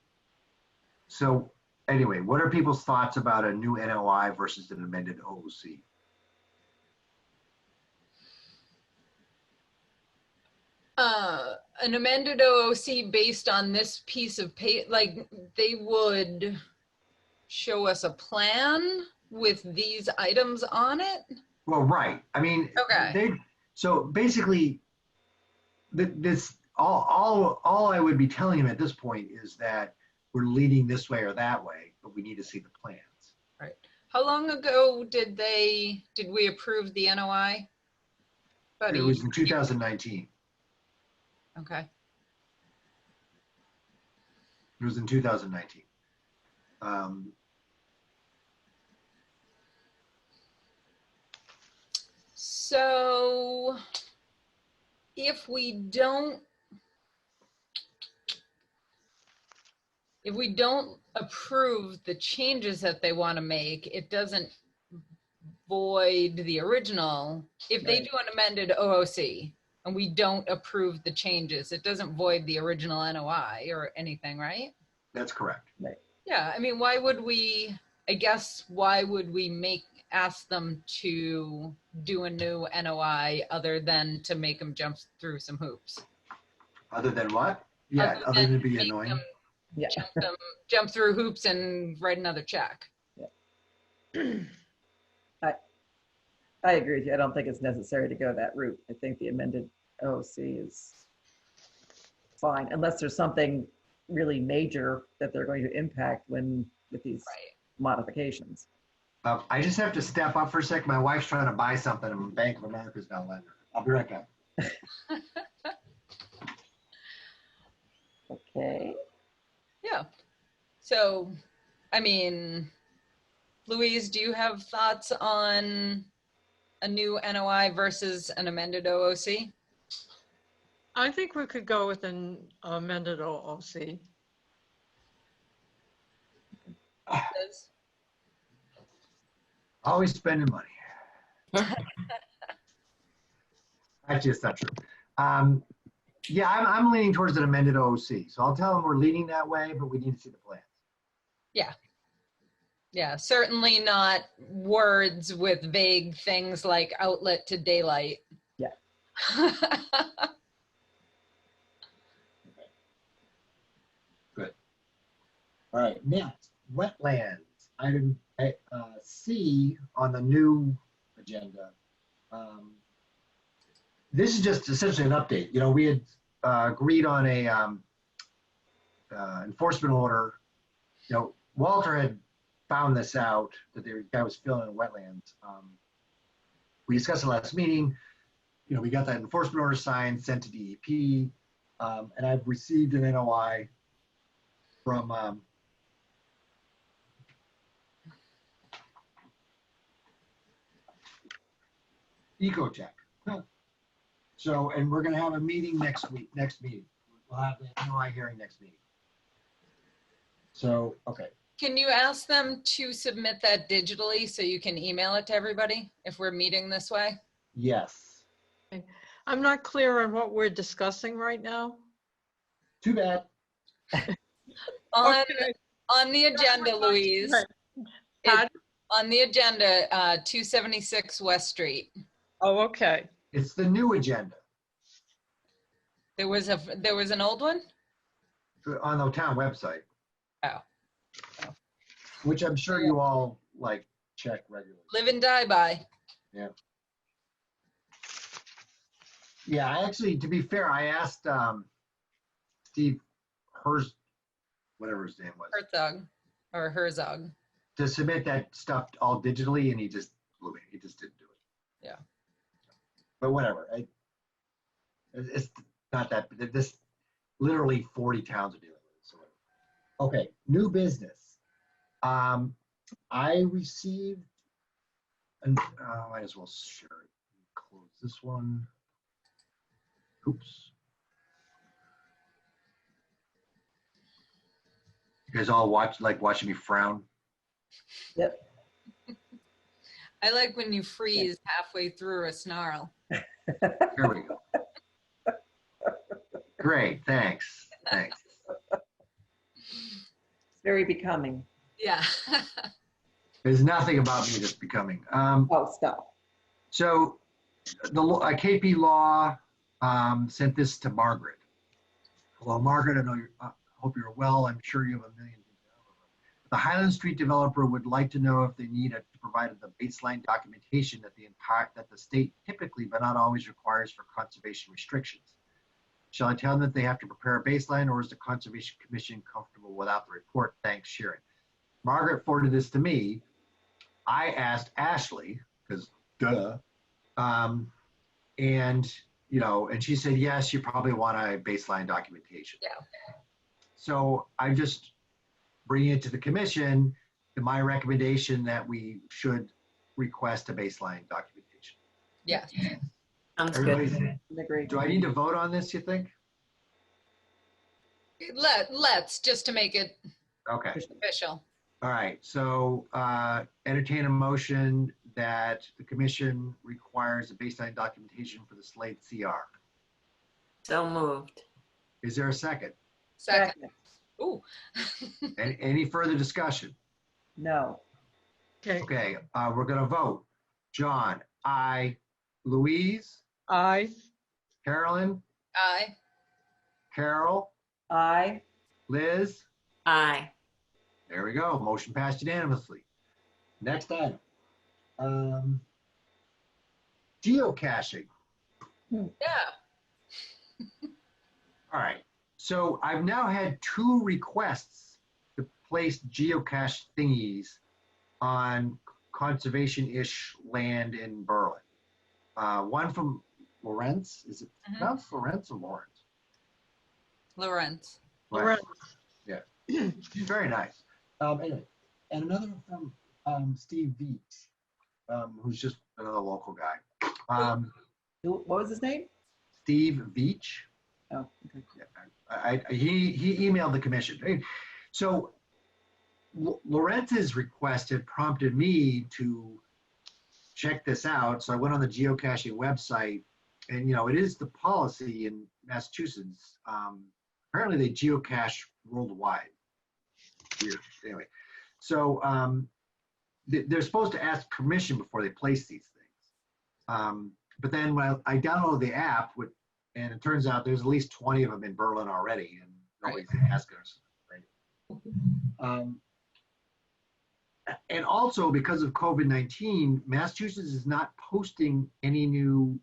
So anyway, what are people's thoughts about a new NOI versus an amended OOC? An amended OOC based on this piece of paper, like they would show us a plan with these items on it? Well, right. I mean, okay. So basically, this all I would be telling him at this point is that we're leading this way or that way, but we need to see the plans. Right. How long ago did we approve the NOI? It was in 2019. Okay. It was in 2019. So if we don't approve the changes that they want to make, it doesn't void the original. If they do an amended OOC and we don't approve the changes, it doesn't void the original NOI or anything, right? That's correct. Yeah, I mean, why would we ask them to do a new NOI other than to make them jump through some hoops? Other than what? Yeah, other than be make annoying. them Yeah. jump through hoops and write another check. I agree with you. I don't think it's necessary to go that route. I think the amended OC is fine, unless there's something really major that they're going to impact with these modifications. I just have to step up for a second. My wife's trying to buy something and Bank of America's not letting her. I'll be right back. Okay. Yeah. So, I mean, Louise, do you have thoughts on a new NOI versus an amended OOC? I think we could go with an amended OOC. Always spending money. Actually, it's not true. Yeah, I'm leaning towards an amended OOC. So I'll tell them we're leaning that way, but we need to see the plans. Yeah. Yeah, certainly not words with vague things like outlet to daylight. Yeah. Good. All right, next, wetlands. Item C on the new agenda. This is just essentially an update. You know, we had agreed on a enforcement order. You know, Walter had found this out, that the guy was filling in wetlands. We discussed it last meeting. You know, we got that enforcement order signed, sent to DEP, and I've received an NOI from Ecotech. So, and we're gonna have a meeting next meeting. We'll have the NOI hearing next meeting. So, okay. Can you ask them to submit that digitally so you can email it to everybody if we're meeting this way? Yes. I'm not clear on what we're discussing right now. Too bad. On the agenda, Louise. Pardon? On the agenda, 276 West Street. Oh, okay. It's the new agenda There was an old one? on the town website, Oh. which I'm sure you all like check regularly. Live and die by. Yeah. Yeah, I actually, to be fair, I asked Steve whatever his name was, Herzog. to submit that stuff all digitally, and he just blew me. He just didn't do it. Yeah. But whatever. It's not that. This literally 40 towns are dealing with it. So okay, new business. I received, and might as well share it. Close this one. Oops. You guys all watching me frown? Yep. I like when you freeze halfway through a snarl. There we go. Great, thanks. Thanks. It's very becoming. Yeah. There's nothing about me that's becoming. Oh, stop. So the KP Law sent this to Margaret. Hello, Margaret. I know hope you're well. I'm sure you have a million things. The Highland Street developer would like to know if they need to provide the baseline documentation that the state typically, but not always, requires for conservation restrictions. Shall I tell them that they have to prepare a baseline, or is the Conservation Commission comfortable without the report? Thanks, Sharon. Margaret forwarded this to me. I asked Ashley, because duh, and she said yes, you probably want a baseline documentation. Yeah. So I just bring it to the commission, and my recommendation that we should request a baseline documentation. Yes. Sounds good. Do I need to vote on this, you think? Let's, just to make it Okay. official. All right. So entertain a motion that the commission requires a baseline documentation for the Slate CR. So moved. Is there a second? Second. Ooh. Any further discussion? No. Okay, Okay, we're gonna vote. John, aye. Louise, aye. Carolyn, Aye. Carol, Aye. Liz. Aye. There we go. Motion passed unanimously. Next item. Geocaching. Yeah. All right. So I've now had 2 requests to place geocache thingies on conservation-ish land in Berlin. One from Lawrence. Is it pronounced Lawrence or Lawrence? Lawrence. Lawrence. Yeah. She's very nice. Anyway, and another one from Steve Veach, who's just another local guy. What was his name? Steve Veach. Oh, okay. Yeah, he emailed the commission. So Lorenz's request had prompted me to check this out. So I went on the geocaching website, and it is the policy in Massachusetts. Apparently they geocache worldwide. Weird. Anyway, so they're supposed to ask permission before they place these things. But then when I downloaded the app, and it turns out there's at least 20 of them in Berlin already, and nobody's asking us. Right? And also because of COVID-19, Massachusetts is not posting any new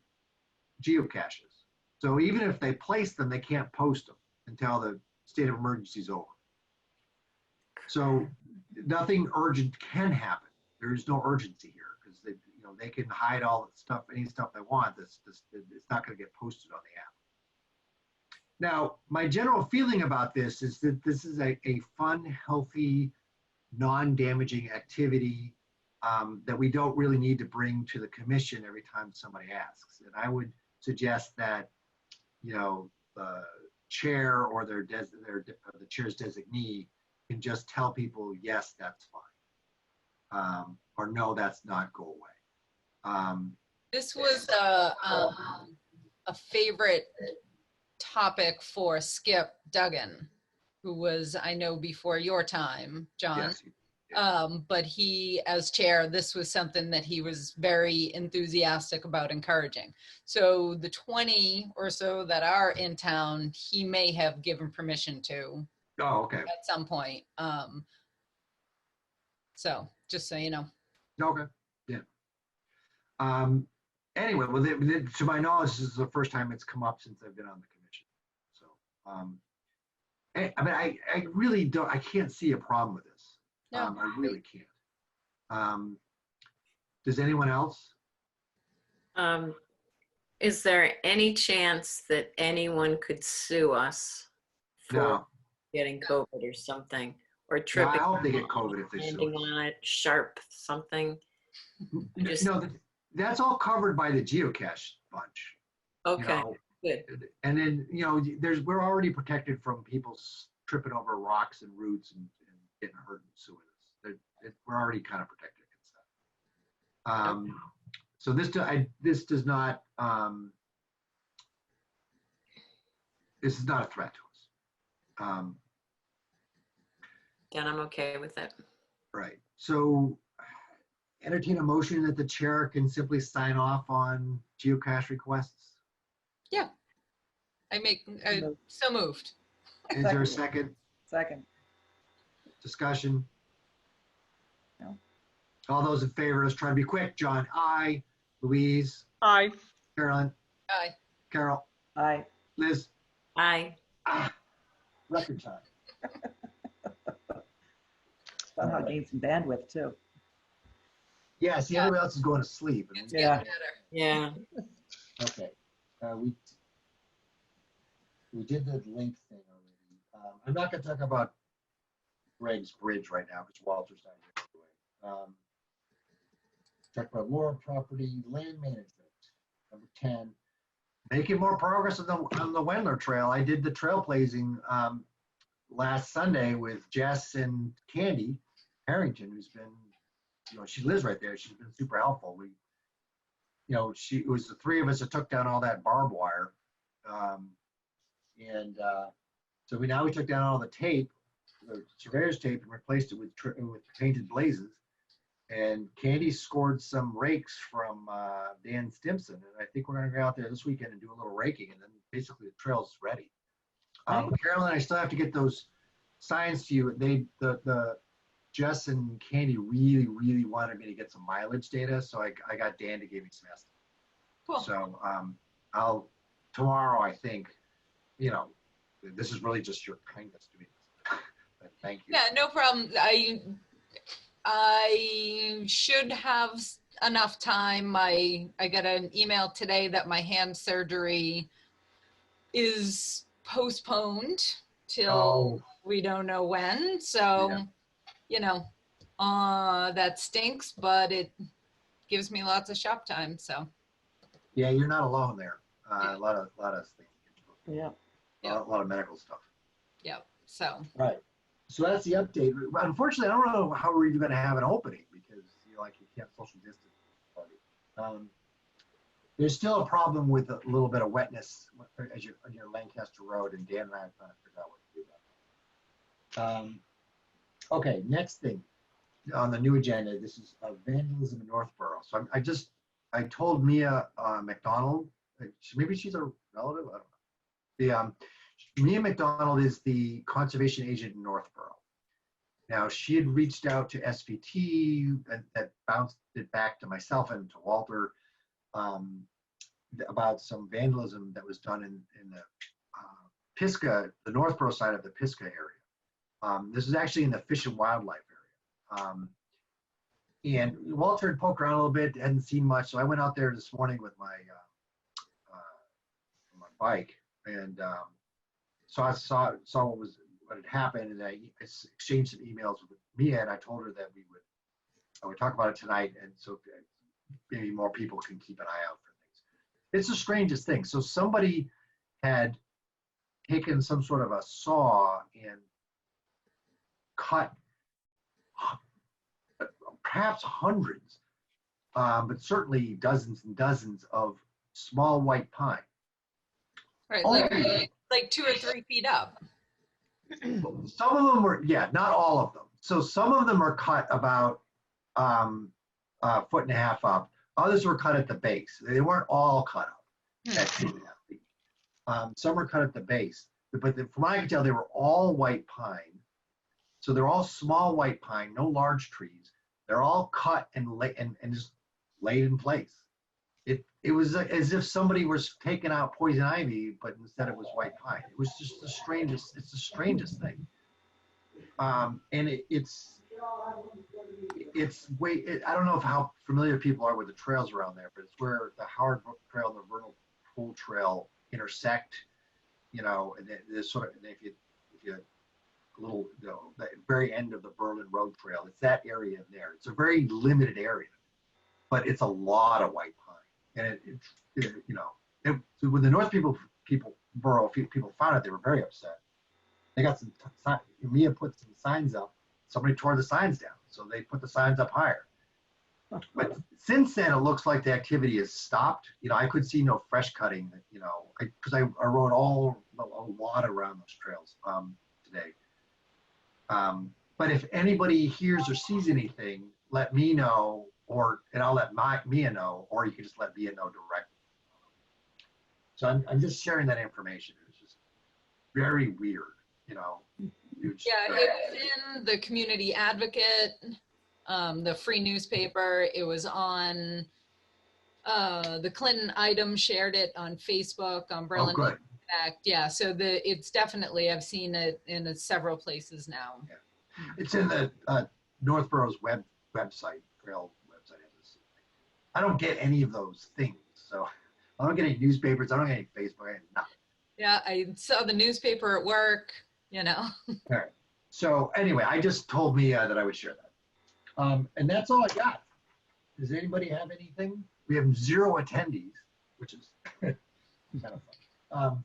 geocaches. So even if they place them, they can't post them until the state of emergency is over. So nothing urgent can happen. There is no urgency here because they can hide all the stuff, any stuff they want. It's not going to get posted on the app. Now, my general feeling about this is that this is a fun, healthy, non-damaging activity that we don't really need to bring to the commission every time somebody asks. And I would suggest that, the chair or the chair's designee can just tell people, yes, that's fine, or no, that's not, go away. This was a favorite topic for Skip Duggan, who was, I know, before your time, John. Yes. But he, as chair, this was something that he was very enthusiastic about encouraging. So the 20 or so that are in town, he may have given permission to. Oh, okay. At some point. So just so you know. Okay. Yeah. Anyway, well, to my knowledge, this is the first time it's come up since I've been on the commission. So, I really don't. I can't see a problem with this. No. I really can't. Does anyone else? Is there any chance that anyone could sue us for No. getting COVID or something? Or No, I tripping, hope they get COVID if they landing sue. on it, sharp something? Just- No, that's all covered by the geocache bunch. Okay, good. And then, we're already protected from people tripping over rocks and roots and getting hurt and suing us. We're already kind of protected against that. So this does not, this is not a threat to us. Then I'm okay with it. Right. So entertain a motion that the chair can simply sign off on geocache requests. Yeah. So moved. Is there a second? Second. Discussion? No. All those in favor, let's try to be quick. John, aye. Louise, Aye. Carolyn, Aye. Carol, Aye. Liz. Aye. Record time. Somehow gained some bandwidth too. Yeah, see, everybody else is going to sleep. It's Yeah. getting better. Yeah. Okay. We did the link thing already. I'm not going to talk about Gregg's bridge right now because Walter's not here anyway. Talk about Laura property, land management. Number 10. Making more progress on the Wendler Trail. I did the trailblazing last Sunday with Jess and Candy Harrington, who's been, she lives right there. She's been super helpful. It was the 3 of us that took down all that barbed wire. So we took down all the tape surveyor's tape and replaced it with painted blazes. And Candy scored some rakes from Dan Stimson, and I think we're going to go out there this weekend and do a little raking, and then basically the trail's ready. Carolyn, I still have to get those signs to you. The Jess and Candy really wanted me to get some mileage data, so I got Dan to give me some estimates. Cool. So I'll tomorrow, I think, this is really just your kindness to me. But thank you. Yeah, no problem. I should have enough time. I got an email today that my hand surgery is postponed till we don't know when. So, that stinks, but it gives me lots of shop time. So. Yeah, you're not alone there. A lot of things. Yeah. A lot of medical stuff. Yep. So. Right. So that's the update. Unfortunately, I don't know how we're even going to have an opening because you can't social distance party. There's still a problem with a little bit of wetness as you're on your Lancaster Road, and Dan and I are trying to figure out what to do about it. Okay, next thing on the new agenda. This is vandalism in Northborough. So I told Mia McDonald. Maybe she's a relative. I don't know. Mia McDonald is the conservation agent in Northborough. Now, she had reached out to SVT and that bounced it back to myself and to Walter about some vandalism that was done in the Pisgah, the Northborough side of the Pisgah area. This is actually in the Fish and Wildlife area. And Walter had poked around a little bit, hadn't seen much, so I went out there this morning with my bike, and so I saw what had happened, and I exchanged some emails with Mia, and I told her that I would talk about it tonight, and so maybe more people can keep an eye out for things. It's the strangest thing. So somebody had taken some sort of a saw and cut perhaps hundreds, but certainly dozens and dozens of small white pine. Right, like 2 or 3 feet up. Some of them were, not all of them. So some of them are cut about a foot and a half up. Others were cut at the base. They weren't all cut up at 2.5 feet. Some were cut at the base, but from what I can tell, they were all white pine. So they're all small white pine, no large trees. They're all cut and just laid in place. It was as if somebody was taking out poison ivy, but instead it was white pine. It was just the strangest. It's the strangest thing. And it's I don't know how familiar people are with the trails around there, but it's where the Howard Brook Trail and the Vernal Pool Trail intersect. And there's sort of if you a little the very end of the Berlin Road Trail, it's that area in there. It's a very limited area, but it's a lot of white pine. And when the North Borough people found it, they were very upset. They got some Mia put some signs up. Somebody tore the signs down, so they put the signs up higher. But since then, it looks like the activity has stopped. I could see no fresh cutting. Because I rode a lot around those trails today. But if anybody hears or sees anything, let me know. And I'll let Mia know, or you can just let Mia know directly. So I'm just sharing that information. It was just very weird, Huge. Yeah, it was in the Community Advocate, the free newspaper. It was on the Clinton Item, shared it on Facebook, on Berlin. Oh, good. Act. Yeah, so it's definitely, I've seen it in several places now. Yeah. It's in the Northborough's website, trail website. I don't get any of those things. So I don't get any newspapers. I don't get any Facebook. I get nothing. Yeah, I saw the newspaper at work, All right. So anyway, I just told Mia that I would share that. And that's all I got. Does anybody have anything? We have 0 attendees, which is kind of fun.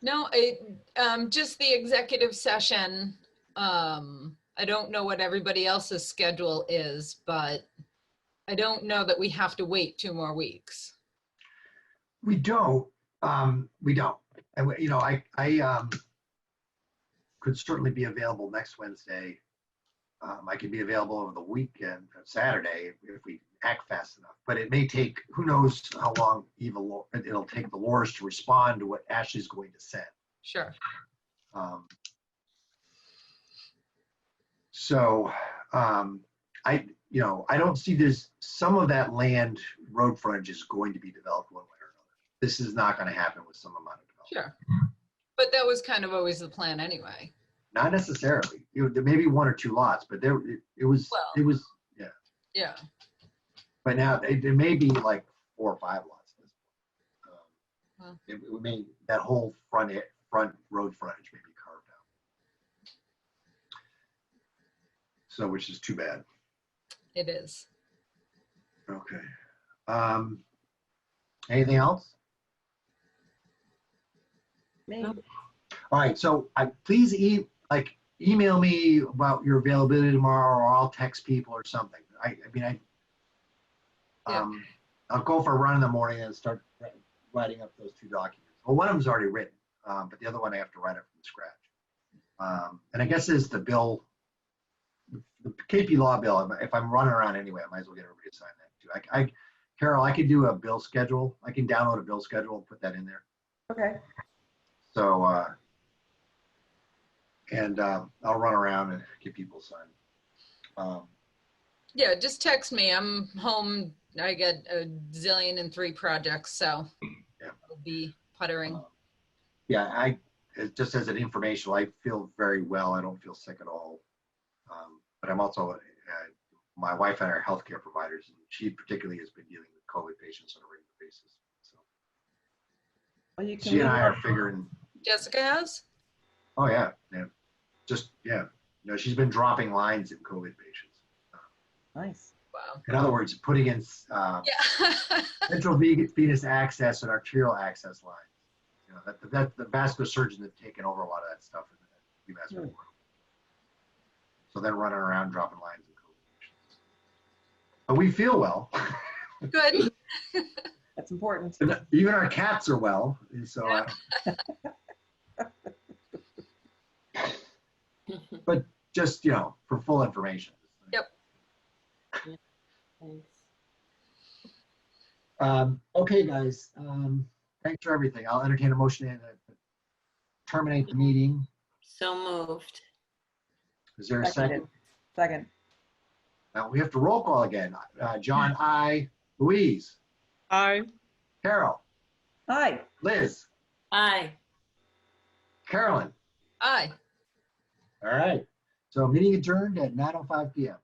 No, just the executive session. I don't know what everybody else's schedule is, but I don't know that we have to wait 2 more weeks. We don't. We don't. And, you know, I could certainly be available next Wednesday. I could be available over the weekend, Saturday, if we act fast enough. But it may take, who knows how long it'll take the lawyers to respond to what Ashley's going to send. Sure. I don't see this, some of that land road frontage is going to be developed one way or another. This is not going to happen with some amount of development. Sure. But that was kind of always the plan anyway. Not necessarily. There may be 1 or 2 lots, but it was, yeah. Yeah. But now it may be like 4 or 5 lots. It may, that whole front road frontage may be carved out. So, which is too bad. It is. Okay. Anything else? Me. All right. So please email me about your availability tomorrow, or I'll text people or something. I'll go for a run in the morning and start writing up those 2 documents. Well, one of them's already written, but the other one I have to write up from scratch. And I guess is the bill, the KP Law bill. If I'm running around anyway, I might as well get everybody to sign that too. Carol, I could do a bill schedule. I can download a bill schedule and put that in there. Okay. So, I'll run around and get people signed. Yeah, just text me. I'm home. I got a zillion and 3 projects, so Yeah. I'll be puttering. Just as an informational, I feel very well. I don't feel sick at all. But I'm also, my wife and I are healthcare providers, and she particularly has been dealing with COVID patients on a regular basis. So Well, you can she and I are leave- figuring, Jessica has? oh yeah. She's been dropping lines in COVID patients. Nice. Wow. In other words, putting in Yeah. central venous access and arterial access lines. You know, that the vascular surgeons have taken over a lot of that stuff in the vascular world. So they're running around dropping lines in COVID patients. But we feel well. Good. That's important. Even our cats are well. So, but just, for full information. Yep. Okay, guys. Thanks for everything. I'll entertain a motion to terminate the meeting. So moved. Is there a second? Second. Now we have to roll call again. John, aye. Louise. Aye. Carol. Hi. Liz. Aye. Carolyn. Aye. All right. So meeting adjourned at 9:05 p.m.